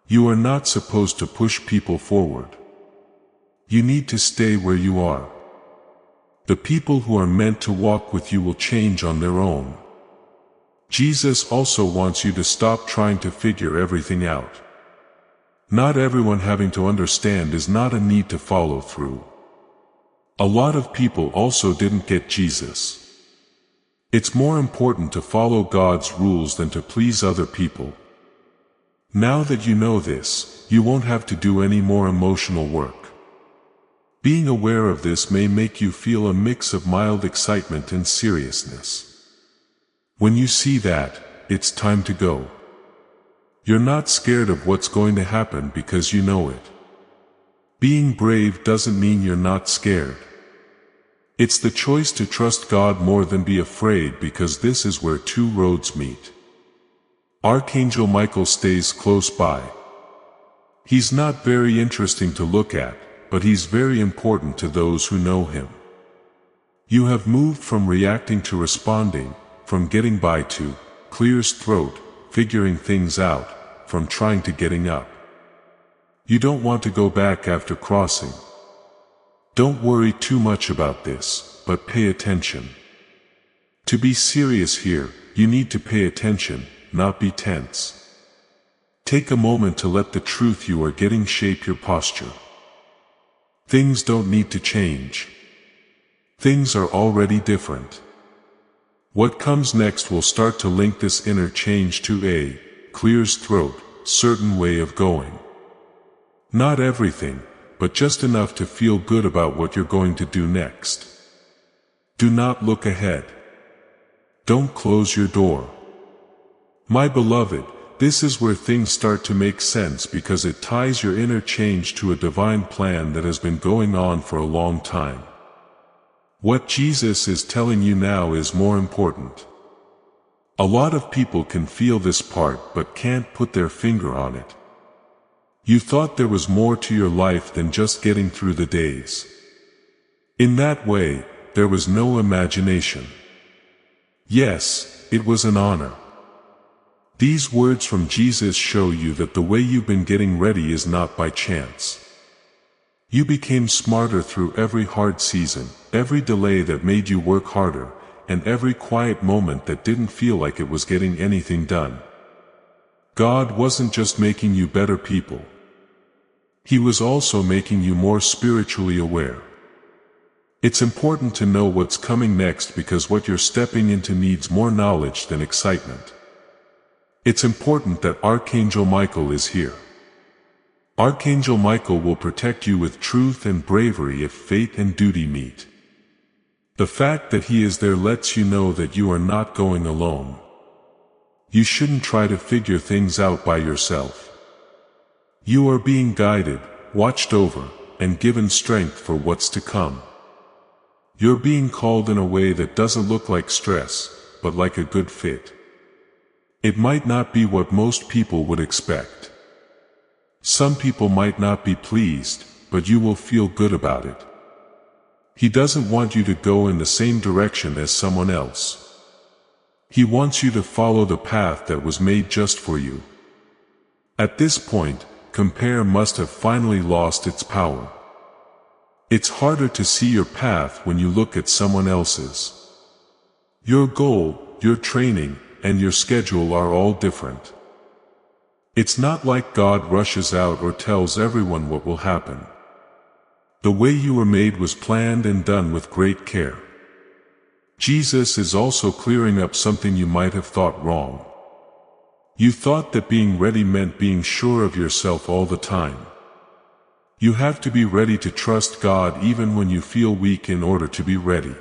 You are not supposed to push people forward. You need to stay where you are. The people who are meant to walk with you will change on their own. Jesus also wants you to stop trying to figure everything out. Not everyone having to understand is not a need to follow through. A lot of people also didn't get Jesus. It's more important to follow God's rules than to please other people. Now that you know this, you won't have to do any more emotional work. Being aware of this may make you feel a mix of mild excitement and seriousness. When you see that, it's time to go. You're not scared of what's going to happen because you know it. Being brave doesn't mean you're not scared. It's the choice to trust God more than be afraid, because this is where two roads meet. Archangel Michael stays close by. He's not very interesting to look at, but he's very important to those who know him. You have moved from reacting to responding, from getting by to clear's throat, figuring things out, from trying to getting up. You don't want to go back after crossing. Don't worry too much about this, but pay attention. To be serious here, you need to pay attention, not be tense. Take a moment to let the truth you are getting shape your posture. Things don't need to change. Things are already different. What comes next will start to link this inner change to a clear's throat, certain way of going. Not everything, but just enough to feel good about what you're going to do next. Do not look ahead. Don't close your door. My beloved, this is where things start to make sense, because it ties your inner change to a divine plan that has been going on for a long time. What Jesus is telling you now is more important. A lot of people can feel this part but can't put their finger on it. You thought there was more to your life than just getting through the days. In that way, there was no imagination. Yes, it was an honor. These words from Jesus show you that the way you've been getting ready is not by chance. You became smarter through every hard season, every delay that made you work harder, and every quiet moment that didn't feel like it was getting anything done. God wasn't just making you better people. He was also making you more spiritually aware. It's important to know what's coming next, because what you're stepping into needs more knowledge than excitement. It's important that Archangel Michael is here. Archangel Michael will protect you with truth and bravery if faith and duty meet. The fact that he is there lets you know that you are not going alone. You shouldn't try to figure things out by yourself. You are being guided, watched over, and given strength for what's to come. You're being called in a way that doesn't look like stress, but like a good fit. It might not be what most people would expect. Some people might not be pleased, but you will feel good about it. He doesn't want you to go in the same direction as someone else. He wants you to follow the path that was made just for you. At this point, compare must have finally lost its power. It's harder to see your path when you look at someone else's. Your goal, your training, and your schedule are all different. It's not like God rushes out or tells everyone what will happen. The way you were made was planned and done with great care. Jesus is also clearing up something you might have thought wrong. You thought that being ready meant being sure of yourself all the time. You have to be ready to trust God even when you feel weak in order to be ready.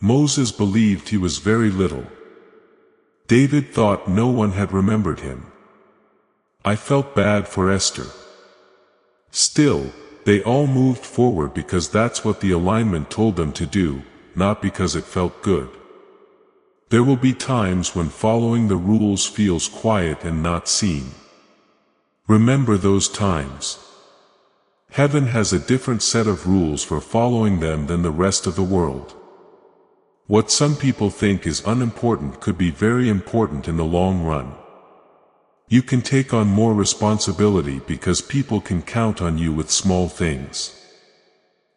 Moses believed he was very little. David thought no one had remembered him. I felt bad for Esther. Still, they all moved forward because that's what the alignment told them to do, not because it felt good. There will be times when following the rules feels quiet and not seen. Remember those times. Heaven has a different set of rules for following them than the rest of the world. What some people think is unimportant could be very important in the long run. You can take on more responsibility because people can count on you with small things.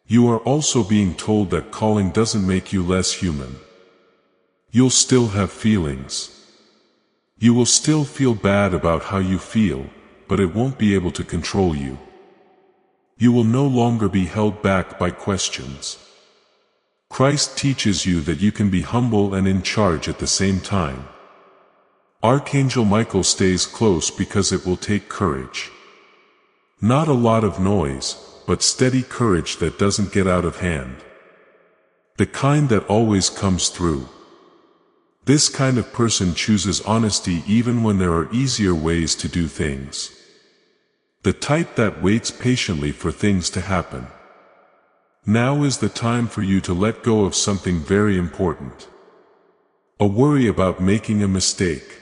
You are also being told that calling doesn't make you less human. You'll still have feelings. You will still feel bad about how you feel, but it won't be able to control you. You will no longer be held back by questions. Christ teaches you that you can be humble and in charge at the same time. Archangel Michael stays close because it will take courage. Not a lot of noise, but steady courage that doesn't get out of hand. The kind that always comes through. This kind of person chooses honesty even when there are easier ways to do things. The type that waits patiently for things to happen. Now is the time for you to let go of something very important. A worry about making a mistake.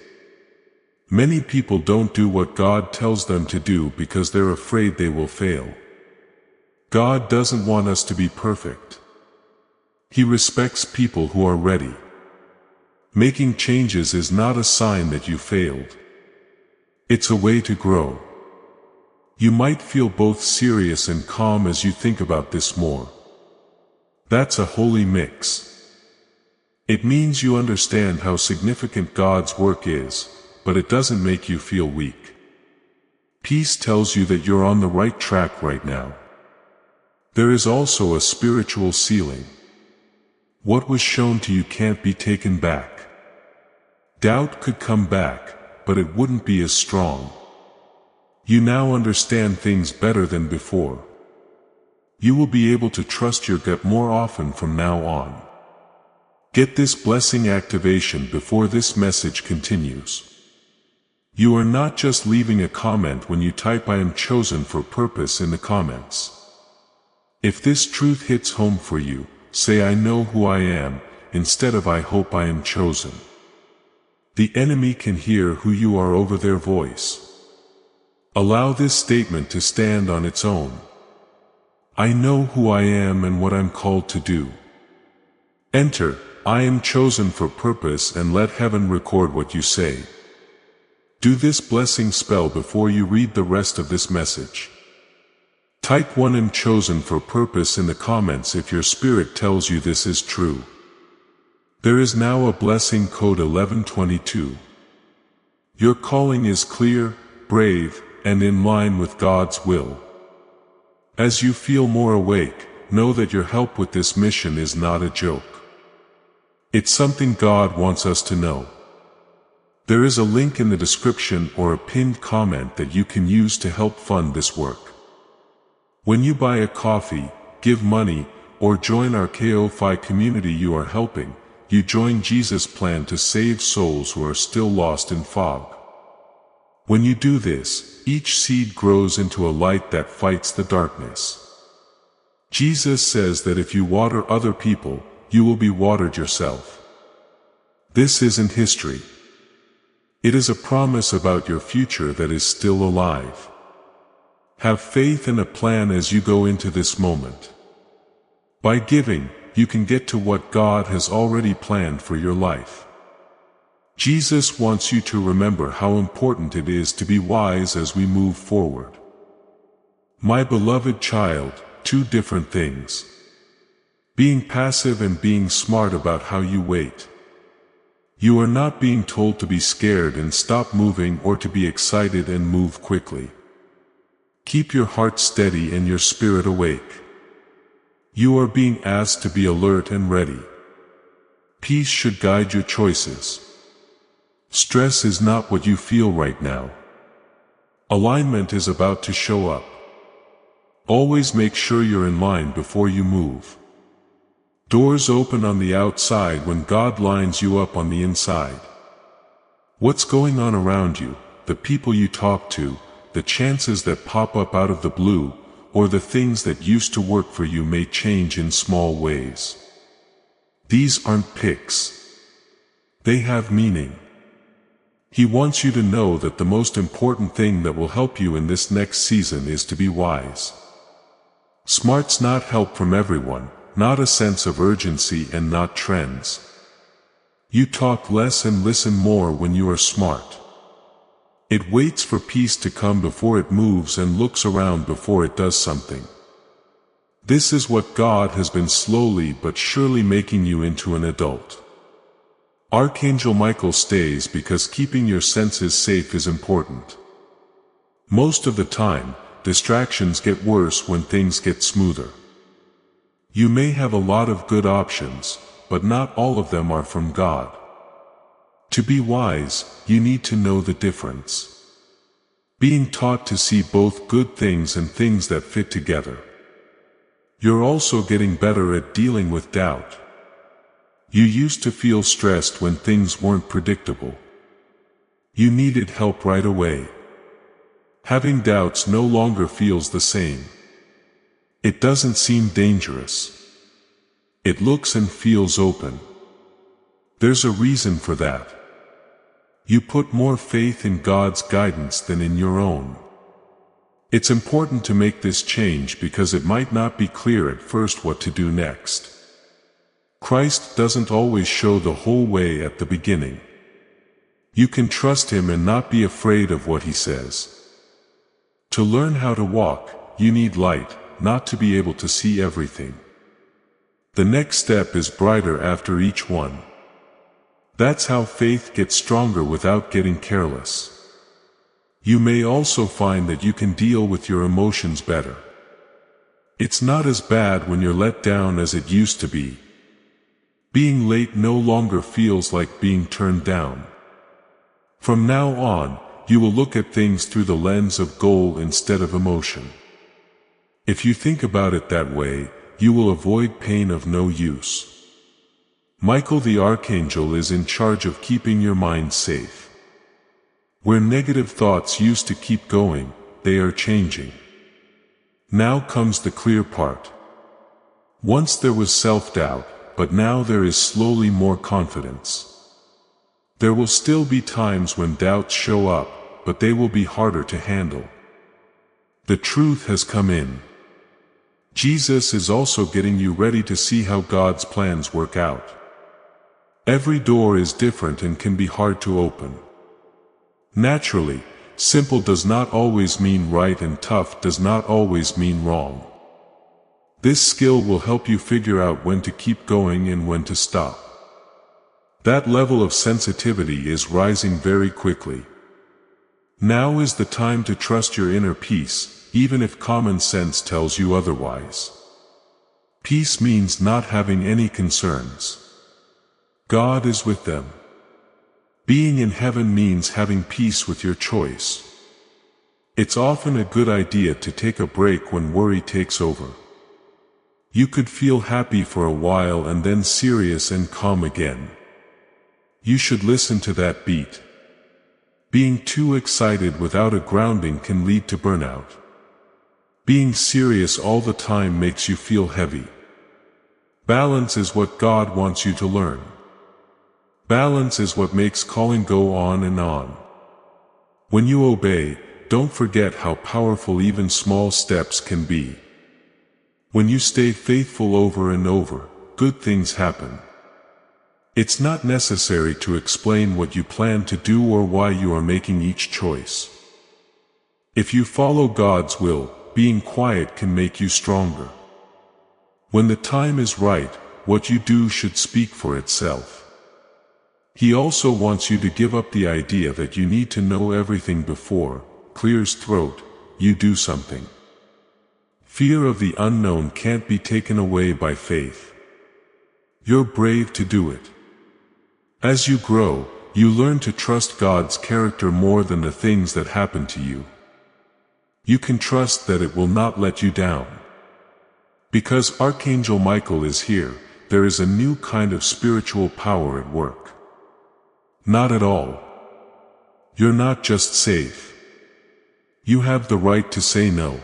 Many people don't do what God tells them to do because they're afraid they will fail. God doesn't want us to be perfect. He respects people who are ready. Making changes is not a sign that you failed. It's a way to grow. You might feel both serious and calm as you think about this more. That's a holy mix. It means you understand how significant God's work is, but it doesn't make you feel weak. Peace tells you that you're on the right track right now. There is also a spiritual ceiling. What was shown to you can't be taken back. Doubt could come back, but it wouldn't be as strong. You now understand things better than before. You will be able to trust your gut more often from now on. Get this blessing activation before this message continues. You are not just leaving a comment when you type "I am chosen for purpose" in the comments. If this truth hits home for you, say "I know who I am" instead of "I hope I am chosen." The enemy can hear who you are over their voice. Allow this statement to stand on its own. I know who I am and what I'm called to do. Enter, "I am chosen for purpose," and let heaven record what you say. Do this blessing spell before you read the rest of this message. Type "I am chosen for purpose" in the comments if your spirit tells you this is true. There is now a blessing code 1122. Your calling is clear, brave, and in line with God's will. As you feel more awake, know that your help with this mission is not a joke. It's something God wants us to know. There is a link in the description or a pinned comment that you can use to help fund this work. When you buy a coffee, give money, or join our KO-Fi community, you are helping. You join Jesus' plan to save souls who are still lost in fog. When you do this, each seed grows into a light that fights the darkness. Jesus says that if you water other people, you will be watered yourself. This isn't history. It is a promise about your future that is still alive. Have faith and a plan as you go into this moment. By giving, you can get to what God has already planned for your life. Jesus wants you to remember how important it is to be wise as we move forward. My beloved child, two different things. Being passive and being smart about how you wait. You are not being told to be scared and stop moving or to be excited and move quickly. Keep your heart steady and your spirit awake. You are being asked to be alert and ready. Peace should guide your choices. Stress is not what you feel right now. Alignment is about to show up. Always make sure you're in line before you move. Doors open on the outside when God lines you up on the inside. What's going on around you, the people you talk to, the chances that pop up out of the blue, or the things that used to work for you may change in small ways. These aren't picks. They have meaning. He wants you to know that the most important thing that will help you in this next season is to be wise. Smart's not help from everyone, not a sense of urgency and not trends. You talk less and listen more when you are smart. It waits for peace to come before it moves and looks around before it does something. This is what God has been slowly but surely making you into an adult. Archangel Michael stays because keeping your senses safe is important. Most of the time, distractions get worse when things get smoother. You may have a lot of good options, but not all of them are from God. To be wise, you need to know the difference. Being taught to see both good things and things that fit together. You're also getting better at dealing with doubt. You used to feel stressed when things weren't predictable. You needed help right away. Having doubts no longer feels the same. It doesn't seem dangerous. It looks and feels open. There's a reason for that. You put more faith in God's guidance than in your own. It's important to make this change because it might not be clear at first what to do next. Christ doesn't always show the whole way at the beginning. You can trust Him and not be afraid of what He says. To learn how to walk, you need light, not to be able to see everything. The next step is brighter after each one. That's how faith gets stronger without getting careless. You may also find that you can deal with your emotions better. It's not as bad when you're let down as it used to be. Being late no longer feels like being turned down. From now on, you will look at things through the lens of goal instead of emotion. If you think about it that way, you will avoid pain of no use. Michael the Archangel is in charge of keeping your mind safe. Where negative thoughts used to keep going, they are changing. Now comes the clear part. Once there was self-doubt, but now there is slowly more confidence. There will still be times when doubts show up, but they will be harder to handle. The truth has come in. Jesus is also getting you ready to see how God's plans work out. Every door is different and can be hard to open. Naturally, simple does not always mean right and tough does not always mean wrong. This skill will help you figure out when to keep going and when to stop. That level of sensitivity is rising very quickly. Now is the time to trust your inner peace, even if common sense tells you otherwise. Peace means not having any concerns. God is with them. Being in heaven means having peace with your choice. It's often a good idea to take a break when worry takes over. You could feel happy for a while and then serious and calm again. You should listen to that beat. Being too excited without a grounding can lead to burnout. Being serious all the time makes you feel heavy. Balance is what God wants you to learn. Balance is what makes calling go on and on. When you obey, don't forget how powerful even small steps can be. When you stay faithful over and over, good things happen. It's not necessary to explain what you plan to do or why you are making each choice. If you follow God's will, being quiet can make you stronger. When the time is right, what you do should speak for itself. He also wants you to give up the idea that you need to know everything before, clears throat, you do something. Fear of the unknown can't be taken away by faith. You're brave to do it. As you grow, you learn to trust God's character more than the things that happen to you. You can trust that it will not let you down. Because Archangel Michael is here, there is a new kind of spiritual power at work. Not at all. You're not just safe. You have the right to say no.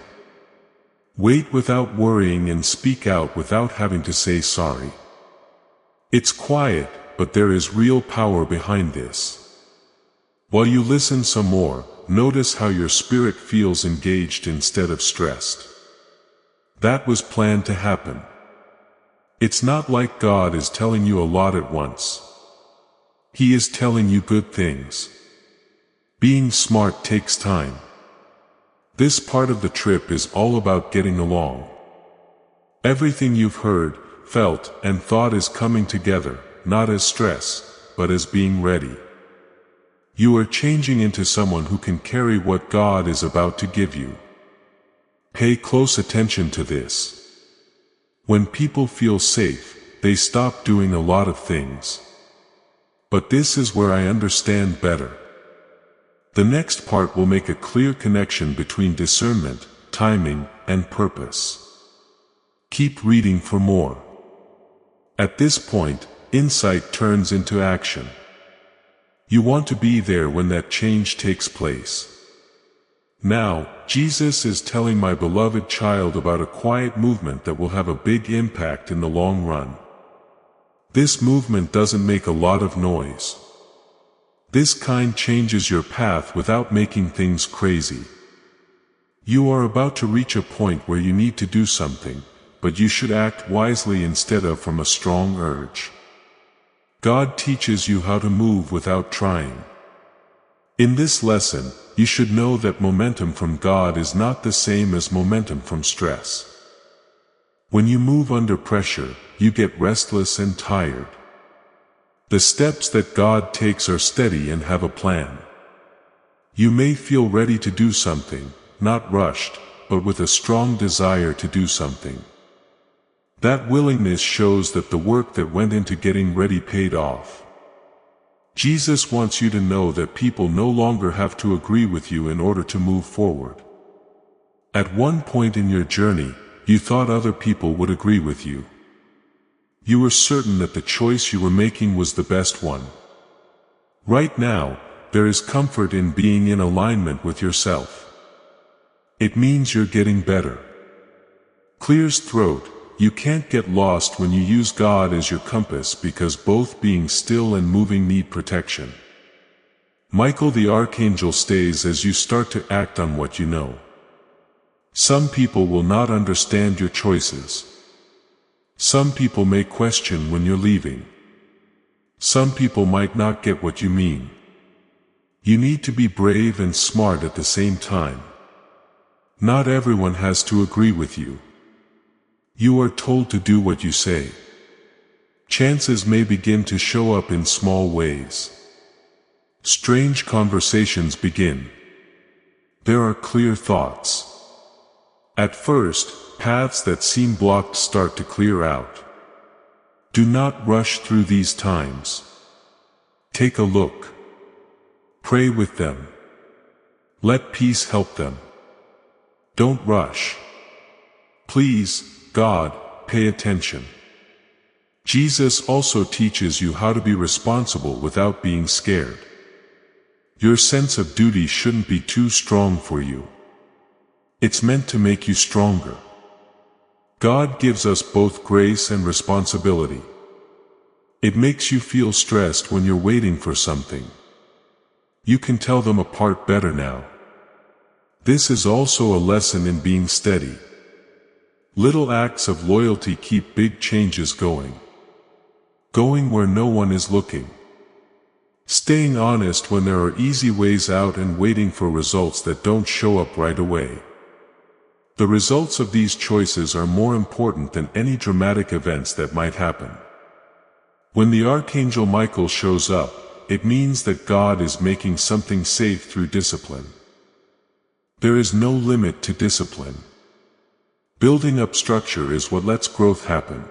Wait without worrying and speak out without having to say sorry. It's quiet, but there is real power behind this. While you listen some more, notice how your spirit feels engaged instead of stressed. That was planned to happen. It's not like God is telling you a lot at once. He is telling you good things. Being smart takes time. This part of the trip is all about getting along. Everything you've heard, felt, and thought is coming together, not as stress, but as being ready. You are changing into someone who can carry what God is about to give you. Pay close attention to this. When people feel safe, they stop doing a lot of things. But this is where I understand better. The next part will make a clear connection between discernment, timing, and purpose. Keep reading for more. At this point, insight turns into action. You want to be there when that change takes place. Now, Jesus is telling my beloved child about a quiet movement that will have a big impact in the long run. This movement doesn't make a lot of noise. This kind changes your path without making things crazy. You are about to reach a point where you need to do something, but you should act wisely instead of from a strong urge. God teaches you how to move without trying. In this lesson, you should know that momentum from God is not the same as momentum from stress. When you move under pressure, you get restless and tired. The steps that God takes are steady and have a plan. You may feel ready to do something, not rushed, but with a strong desire to do something. That willingness shows that the work that went into getting ready paid off. Jesus wants you to know that people no longer have to agree with you in order to move forward. At one point in your journey, you thought other people would agree with you. You were certain that the choice you were making was the best one. Right now, there is comfort in being in alignment with yourself. It means you're getting better. Clears throat. You can't get lost when you use God as your compass because both being still and moving need protection. Michael the Archangel stays as you start to act on what you know. Some people will not understand your choices. Some people may question when you're leaving. Some people might not get what you mean. You need to be brave and smart at the same time. Not everyone has to agree with you. You are told to do what you say. Chances may begin to show up in small ways. Strange conversations begin. There are clear thoughts. At first, paths that seem blocked start to clear out. Do not rush through these times. Take a look. Pray with them. Let peace help them. Don't rush. Please, God, pay attention. Jesus also teaches you how to be responsible without being scared. Your sense of duty shouldn't be too strong for you. It's meant to make you stronger. God gives us both grace and responsibility. It makes you feel stressed when you're waiting for something. You can tell them apart better now. This is also a lesson in being steady. Little acts of loyalty keep big changes going. Going where no one is looking. Staying honest when there are easy ways out and waiting for results that don't show up right away. The results of these choices are more important than any dramatic events that might happen. When the Archangel Michael shows up, it means that God is making something safe through discipline. There is no limit to discipline. Building up structure is what lets growth happen.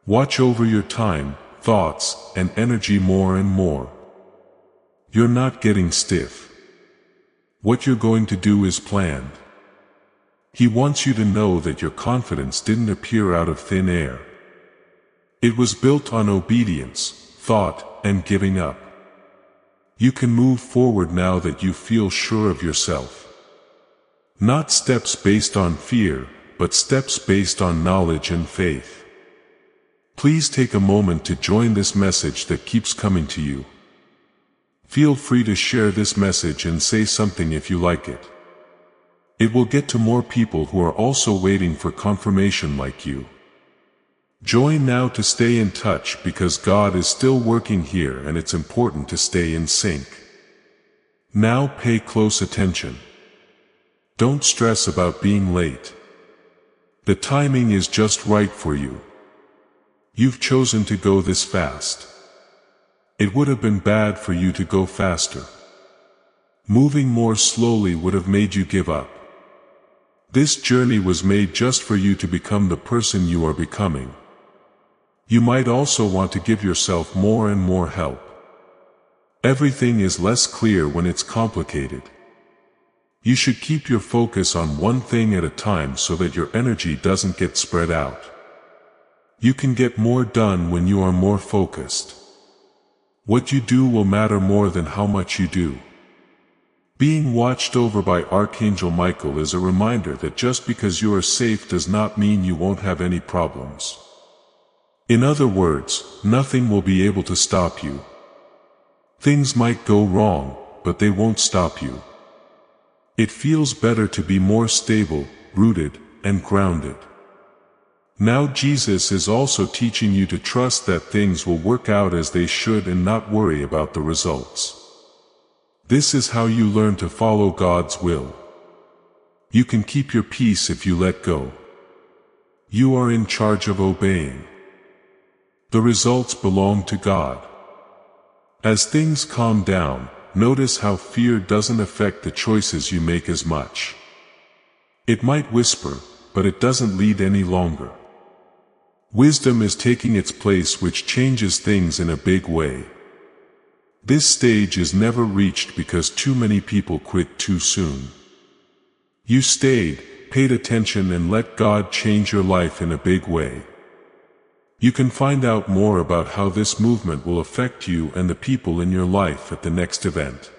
Watch over your time, thoughts, and energy more and more. You're not getting stiff. What you're going to do is planned. He wants you to know that your confidence didn't appear out of thin air. It was built on obedience, thought, and giving up. You can move forward now that you feel sure of yourself. Not steps based on fear, but steps based on knowledge and faith. Please take a moment to join this message that keeps coming to you. Feel free to share this message and say something if you like it. It will get to more people who are also waiting for confirmation like you. Join now to stay in touch because God is still working here and it's important to stay in sync. Now pay close attention. Don't stress about being late. The timing is just right for you. You've chosen to go this fast. It would have been bad for you to go faster. Moving more slowly would have made you give up. This journey was made just for you to become the person you are becoming. You might also want to give yourself more and more help. Everything is less clear when it's complicated. You should keep your focus on one thing at a time so that your energy doesn't get spread out. You can get more done when you are more focused. What you do will matter more than how much you do. Being watched over by Archangel Michael is a reminder that just because you are safe does not mean you won't have any problems. In other words, nothing will be able to stop you. Things might go wrong, but they won't stop you. It feels better to be more stable, rooted, and grounded. Now Jesus is also teaching you to trust that things will work out as they should and not worry about the results. This is how you learn to follow God's will. You can keep your peace if you let go. You are in charge of obeying. The results belong to God. As things calm down, notice how fear doesn't affect the choices you make as much. It might whisper, but it doesn't lead any longer. Wisdom is taking its place, which changes things in a big way. This stage is never reached because too many people quit too soon. You stayed, paid attention, and let God change your life in a big way. You can find out more about how this movement will affect you and the people in your life at the next event.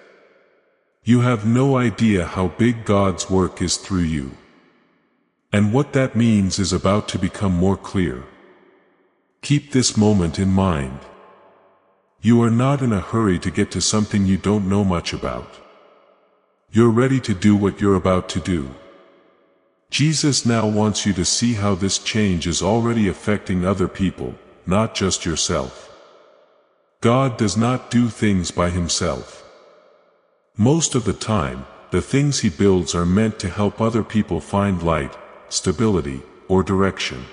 You have no idea how big God's work is through you. And what that means is about to become more clear. Keep this moment in mind. You are not in a hurry to get to something you don't know much about. You're ready to do what you're about to do. Jesus now wants you to see how this change is already affecting other people, not just yourself. God does not do things by himself. Most of the time, the things he builds are meant to help other people find light, stability, or direction.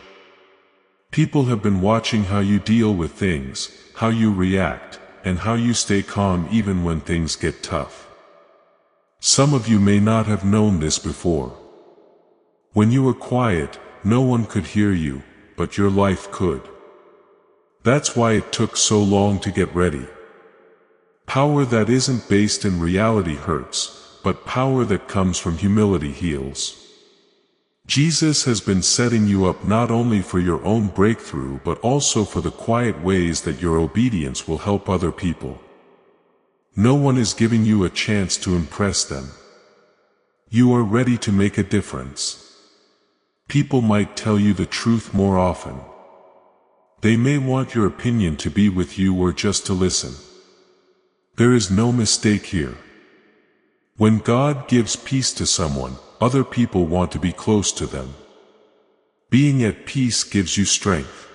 People have been watching how you deal with things, how you react, and how you stay calm even when things get tough. Some of you may not have known this before. When you were quiet, no one could hear you, but your life could. That's why it took so long to get ready. Power that isn't based in reality hurts, but power that comes from humility heals. Jesus has been setting you up not only for your own breakthrough but also for the quiet ways that your obedience will help other people. No one is giving you a chance to impress them. You are ready to make a difference. People might tell you the truth more often. They may want your opinion to be with you or just to listen. There is no mistake here. When God gives peace to someone, other people want to be close to them. Being at peace gives you strength.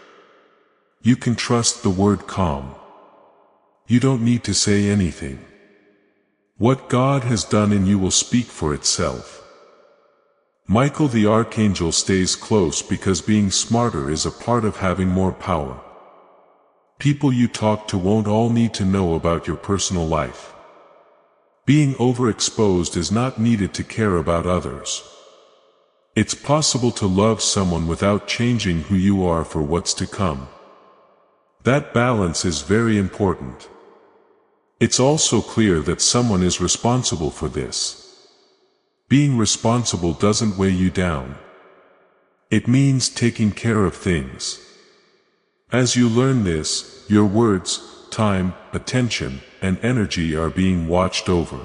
You can trust the word calm. You don't need to say anything. What God has done in you will speak for itself. Michael the Archangel stays close because being smarter is a part of having more power. People you talk to won't all need to know about your personal life. Being overexposed is not needed to care about others. It's possible to love someone without changing who you are for what's to come. That balance is very important. It's also clear that someone is responsible for this. Being responsible doesn't weigh you down. It means taking care of things. As you learn this, your words, time, attention, and energy are being watched over.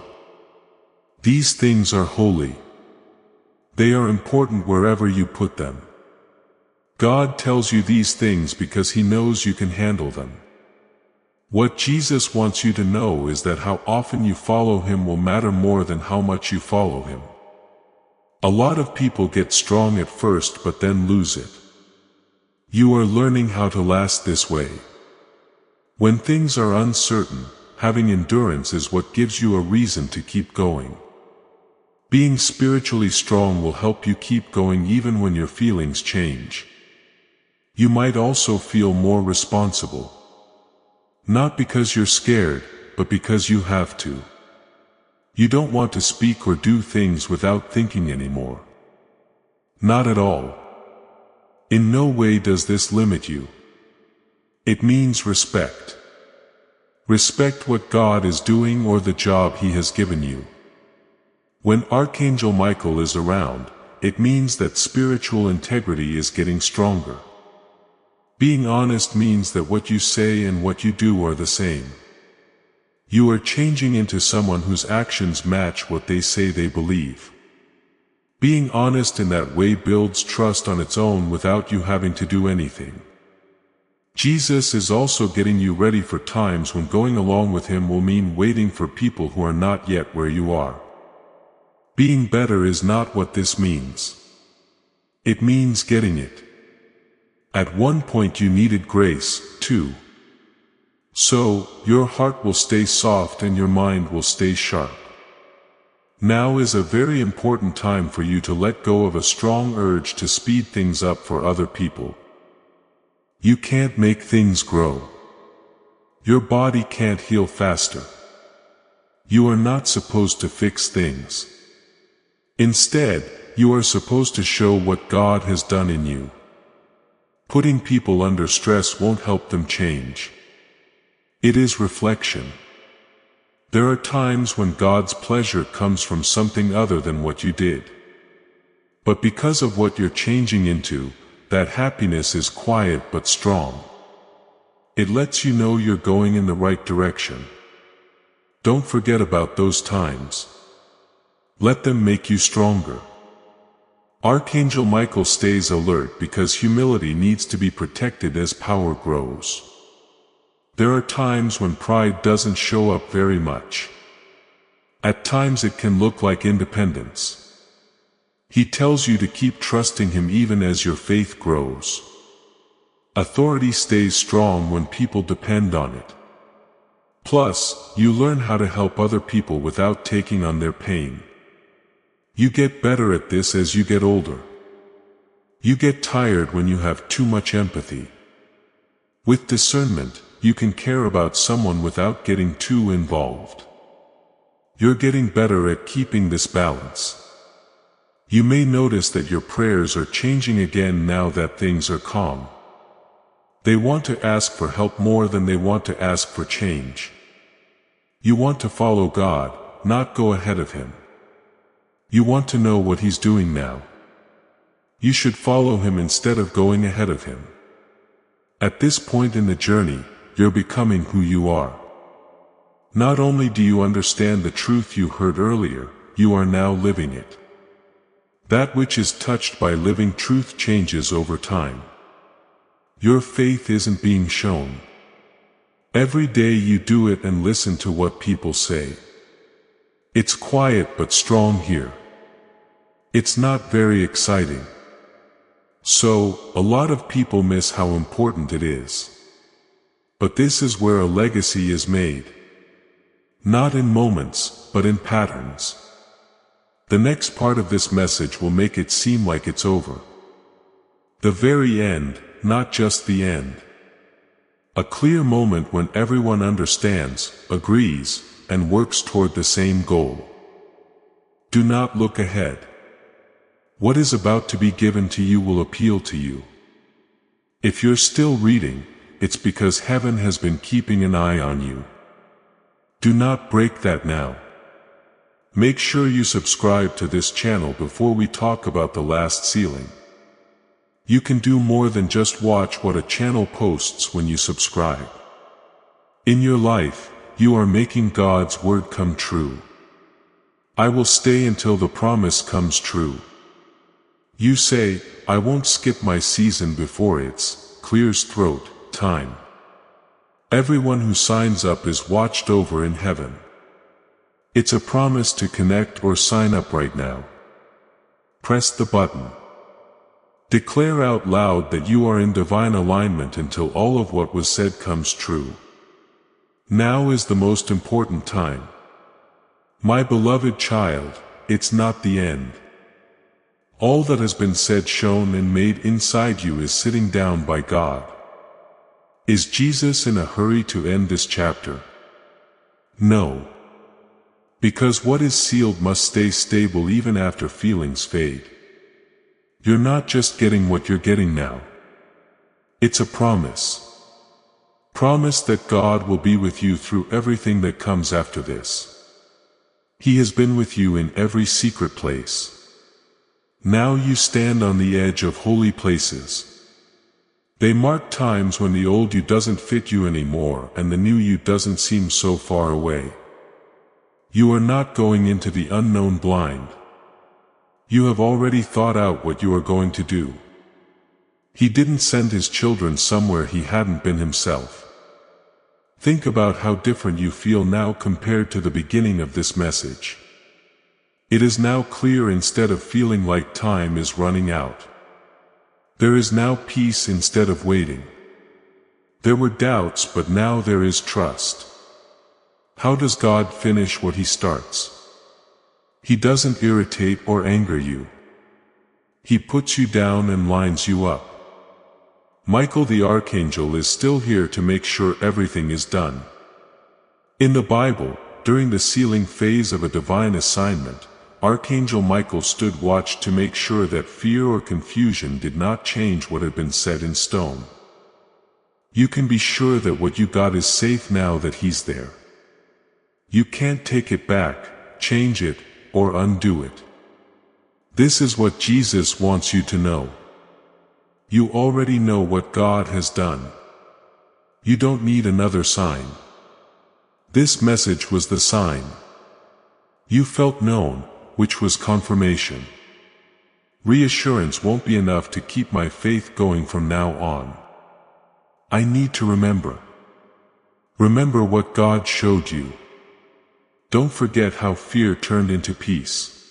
These things are holy. They are important wherever you put them. God tells you these things because He knows you can handle them. What Jesus wants you to know is that how often you follow Him will matter more than how much you follow Him. A lot of people get strong at first but then lose it. You are learning how to last this way. When things are uncertain, having endurance is what gives you a reason to keep going. Being spiritually strong will help you keep going even when your feelings change. You might also feel more responsible. Not because you're scared, but because you have to. You don't want to speak or do things without thinking anymore. Not at all. In no way does this limit you. It means respect. Respect what God is doing or the job He has given you. When Archangel Michael is around, it means that spiritual integrity is getting stronger. Being honest means that what you say and what you do are the same. You are changing into someone whose actions match what they say they believe. Being honest in that way builds trust on its own without you having to do anything. Jesus is also getting you ready for times when going along with Him will mean waiting for people who are not yet where you are. Being better is not what this means. It means getting it. At one point you needed grace, too. So, your heart will stay soft and your mind will stay sharp. Now is a very important time for you to let go of a strong urge to speed things up for other people. You can't make things grow. Your body can't heal faster. You are not supposed to fix things. Instead, you are supposed to show what God has done in you. Putting people under stress won't help them change. It is reflection. There are times when God's pleasure comes from something other than what you did. But because of what you're changing into, that happiness is quiet but strong. It lets you know you're going in the right direction. Don't forget about those times. Let them make you stronger. Archangel Michael stays alert because humility needs to be protected as power grows. There are times when pride doesn't show up very much. At times it can look like independence. He tells you to keep trusting Him even as your faith grows. Authority stays strong when people depend on it. Plus, you learn how to help other people without taking on their pain. You get better at this as you get older. You get tired when you have too much empathy. With discernment, you can care about someone without getting too involved. You're getting better at keeping this balance. You may notice that your prayers are changing again now that things are calm. They want to ask for help more than they want to ask for change. You want to follow God, not go ahead of Him. You want to know what He's doing now. You should follow Him instead of going ahead of Him. At this point in the journey, you're becoming who you are. Not only do you understand the truth you heard earlier, you are now living it. That which is touched by living truth changes over time. Your faith isn't being shown. Every day you do it and listen to what people say. It's quiet but strong here. It's not very exciting. So, a lot of people miss how important it is. But this is where a legacy is made. Not in moments, but in patterns. The next part of this message will make it seem like it's over. The very end, not just the end. A clear moment when everyone understands, agrees, and works toward the same goal. Do not look ahead. What is about to be given to you will appeal to you. If you're still reading, it's because heaven has been keeping an eye on you. Do not break that now. Make sure you subscribe to this channel before we talk about the last sealing. You can do more than just watch what a channel posts when you subscribe. In your life, you are making God's word come true. I will stay until the promise comes true. You say, I won't skip my season before it's clears throat time. Everyone who signs up is watched over in heaven. It's a promise to connect or sign up right now. Press the button. Declare out loud that you are in divine alignment until all of what was said comes true. Now is the most important time. My beloved child, it's not the end. All that has been said, shown, and made inside you is sitting down by God. Is Jesus in a hurry to end this chapter? No. Because what is sealed must stay stable even after feelings fade. You're not just getting what you're getting now. It's a promise. Promise that God will be with you through everything that comes after this. He has been with you in every secret place. Now you stand on the edge of holy places. They mark times when the old you doesn't fit you anymore and the new you doesn't seem so far away. You are not going into the unknown blind. You have already thought out what you are going to do. He didn't send his children somewhere he hadn't been himself. Think about how different you feel now compared to the beginning of this message. It is now clear instead of feeling like time is running out. There is now peace instead of waiting. There were doubts, but now there is trust. How does God finish what He starts? He doesn't irritate or anger you. He puts you down and lines you up. Michael the Archangel is still here to make sure everything is done. In the Bible, during the sealing phase of a divine assignment, Archangel Michael stood watch to make sure that fear or confusion did not change what had been set in stone. You can be sure that what you got is safe now that He's there. You can't take it back, change it, or undo it. This is what Jesus wants you to know. You already know what God has done. You don't need another sign. This message was the sign. You felt known, which was confirmation. Reassurance won't be enough to keep my faith going from now on. I need to remember. Remember what God showed you. Don't forget how fear turned into peace.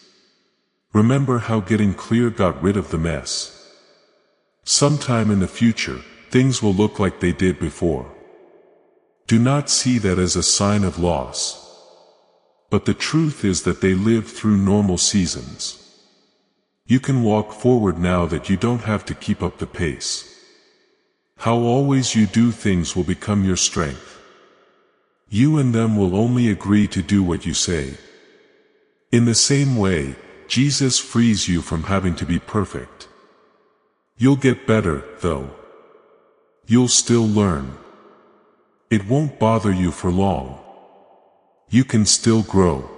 Remember how getting clear got rid of the mess. Sometime in the future, things will look like they did before. Do not see that as a sign of loss. But the truth is that they live through normal seasons. You can walk forward now that you don't have to keep up the pace. How always you do things will become your strength. You and them will only agree to do what you say. In the same way, Jesus frees you from having to be perfect. You'll get better, though. You'll still learn. It won't bother you for long. You can still grow.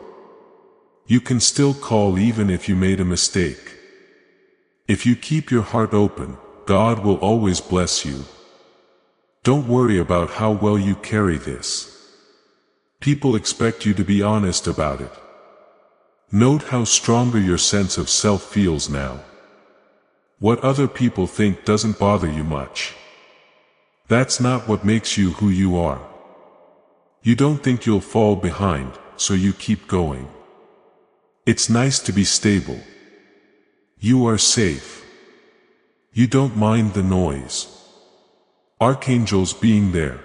You can still call even if you made a mistake. If you keep your heart open, God will always bless you. Don't worry about how well you carry this. People expect you to be honest about it. Note how stronger your sense of self feels now. What other people think doesn't bother you much. That's not what makes you who you are. You don't think you'll fall behind, so you keep going. It's nice to be stable. You are safe. You don't mind the noise. Archangels being there.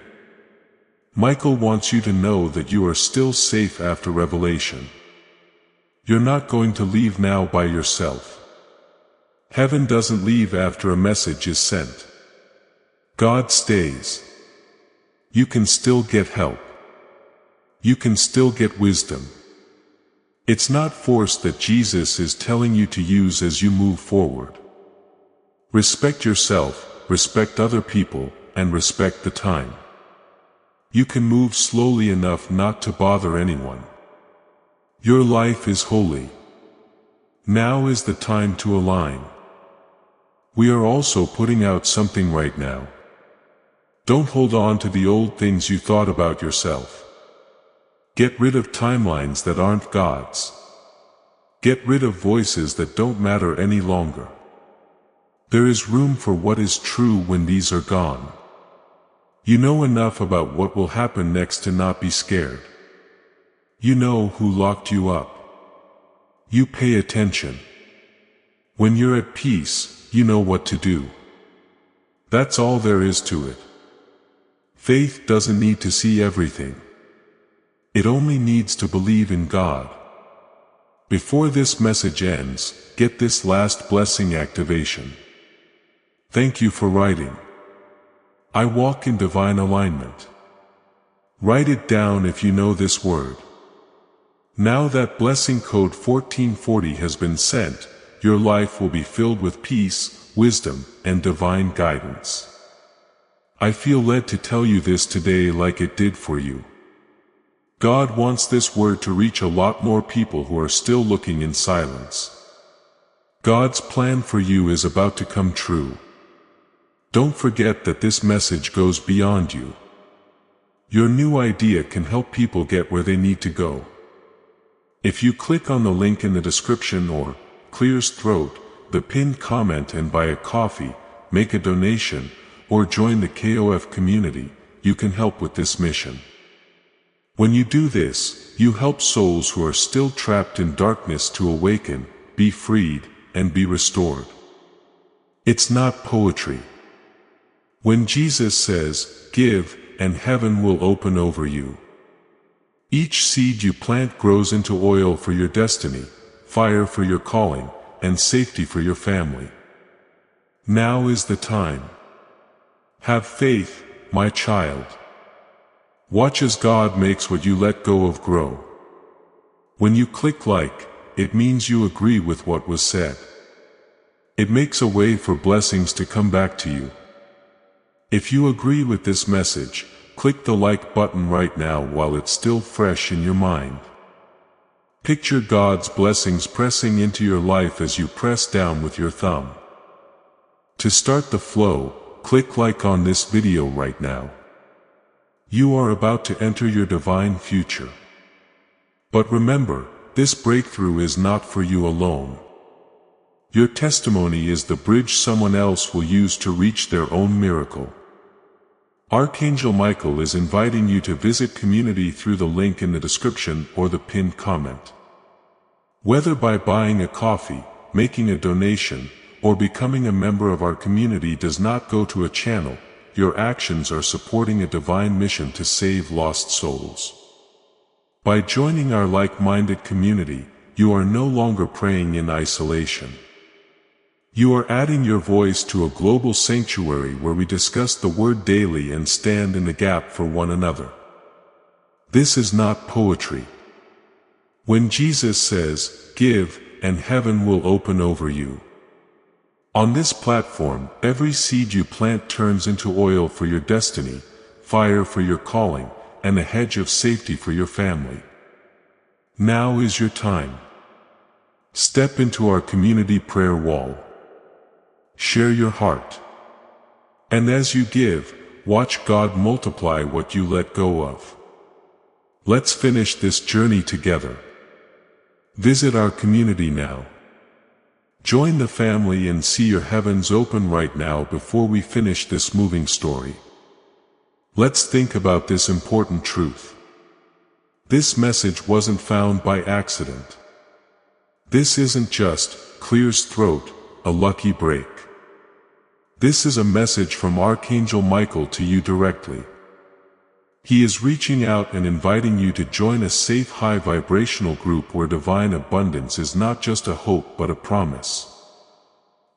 Michael wants you to know that you are still safe after revelation. You're not going to leave now by yourself. Heaven doesn't leave after a message is sent. God stays. You can still get help. You can still get wisdom. It's not force that Jesus is telling you to use as you move forward. Respect yourself, respect other people, and respect the time. You can move slowly enough not to bother anyone. Your life is holy. Now is the time to align. We are also putting out something right now. Don't hold on to the old things you thought about yourself. Get rid of timelines that aren't God's. Get rid of voices that don't matter any longer. There is room for what is true when these are gone. You know enough about what will happen next to not be scared. You know who locked you up. You pay attention. When you're at peace, you know what to do. That's all there is to it. Faith doesn't need to see everything. It only needs to believe in God. Before this message ends, get this last blessing activation. Thank you for writing. I walk in divine alignment. Write it down if you know this word. Now that blessing code 1440 has been sent, your life will be filled with peace, wisdom, and divine guidance. I feel led to tell you this today like it did for you. God wants this word to reach a lot more people who are still looking in silence. God's plan for you is about to come true. Don't forget that this message goes beyond you. Your new idea can help people get where they need to go. If you click on the link in the description or Clear's Throat, the pinned comment and buy a coffee, make a donation, or join the KOF community, you can help with this mission. When you do this, you help souls who are still trapped in darkness to awaken, be freed, and be restored. It's not poetry. When Jesus says, "Give, and heaven will open over you." Each seed you plant grows into oil for your destiny, fire for your calling, and safety for your family. Now is the time. Have faith, my child. Watch as God makes what you let go of grow. When you click like, it means you agree with what was said. It makes a way for blessings to come back to you. If you agree with this message, click the like button right now while it's still fresh in your mind. Picture God's blessings pressing into your life as you press down with your thumb. To start the flow, click like on this video right now. You are about to enter your divine future. But remember, this breakthrough is not for you alone. Your testimony is the bridge someone else will use to reach their own miracle. Archangel Michael is inviting you to visit community through the link in the description or the pinned comment. Whether by buying a coffee, making a donation, or becoming a member of our community does not go to a channel, your actions are supporting a divine mission to save lost souls. By joining our like-minded community, you are no longer praying in isolation. You are adding your voice to a global sanctuary where we discuss the Word daily and stand in the gap for one another. This is not poetry. When Jesus says, "Give, and heaven will open over you." On this platform, every seed you plant turns into oil for your destiny, fire for your calling, and a hedge of safety for your family. Now is your time. Step into our community prayer wall. Share your heart. And as you give, watch God multiply what you let go of. Let's finish this journey together. Visit our community now. Join the family and see your heavens open right now before we finish this moving story. Let's think about this important truth. This message wasn't found by accident. This isn't just Clear's Throat, a lucky break. This is a message from Archangel Michael to you directly. He is reaching out and inviting you to join a safe high vibrational group where divine abundance is not just a hope but a promise.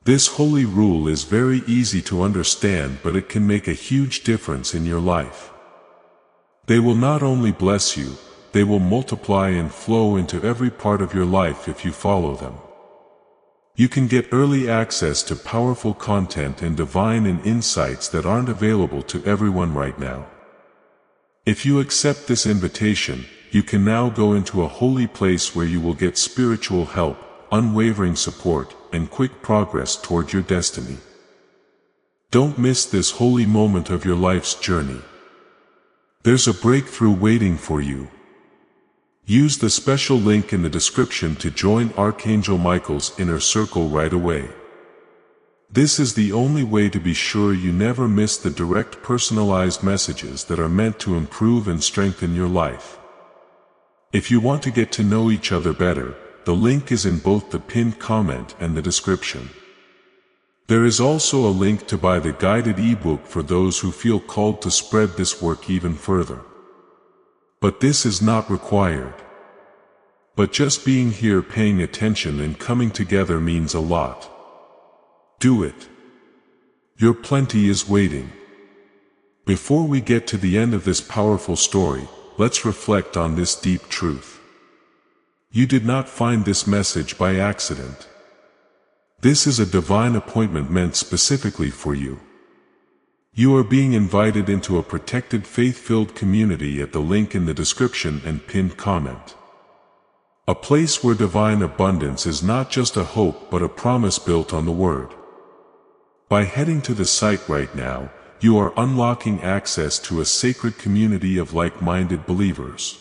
This holy rule is very easy to understand, but it can make a huge difference in your life. They will not only bless you, they will multiply and flow into every part of your life if you follow them. You can get early access to powerful content and divine insights that aren't available to everyone right now. If you accept this invitation, you can now go into a holy place where you will get spiritual help, unwavering support, and quick progress toward your destiny. Don't miss this holy moment of your life's journey. There's a breakthrough waiting for you. Use the special link in the description to join Archangel Michael's inner circle right away. This is the only way to be sure you never miss the direct personalized messages that are meant to improve and strengthen your life. If you want to get to know each other better, the link is in both the pinned comment and the description. There is also a link to buy the guided ebook for those who feel called to spread this work even further. But this is not required. But just being here, paying attention and coming together means a lot. Do it. Your plenty is waiting. Before we get to the end of this powerful story, let's reflect on this deep truth. You did not find this message by accident. This is a divine appointment meant specifically for you. You are being invited into a protected, faith-filled community at the link in the description and pinned comment. A place where divine abundance is not just a hope but a promise built on the Word. By heading to the site right now, you are unlocking access to a sacred community of like-minded believers.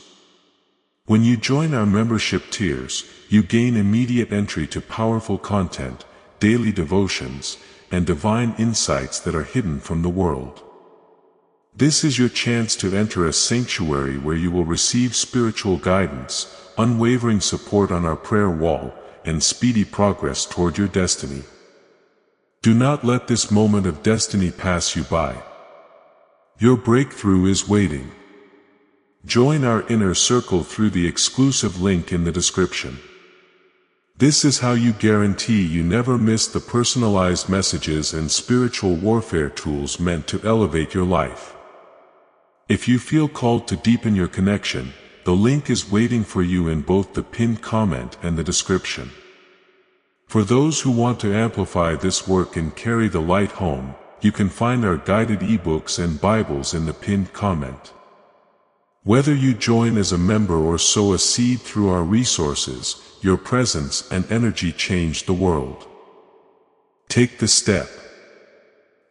When you join our membership tiers, you gain immediate entry to powerful content, daily devotions, and divine insights that are hidden from the world. This is your chance to enter a sanctuary where you will receive spiritual guidance, unwavering support on our prayer wall, and speedy progress toward your destiny. Do not let this moment of destiny pass you by. Your breakthrough is waiting. Join our inner circle through the exclusive link in the description. This is how you guarantee you never miss the personalized messages and spiritual warfare tools meant to elevate your life. If you feel called to deepen your connection, the link is waiting for you in both the pinned comment and the description. For those who want to amplify this work and carry the light home, you can find our guided ebooks and Bibles in the pinned comment. Whether you join as a member or sow a seed through our resources, your presence and energy change the world. Take the step.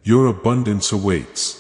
Your abundance awaits.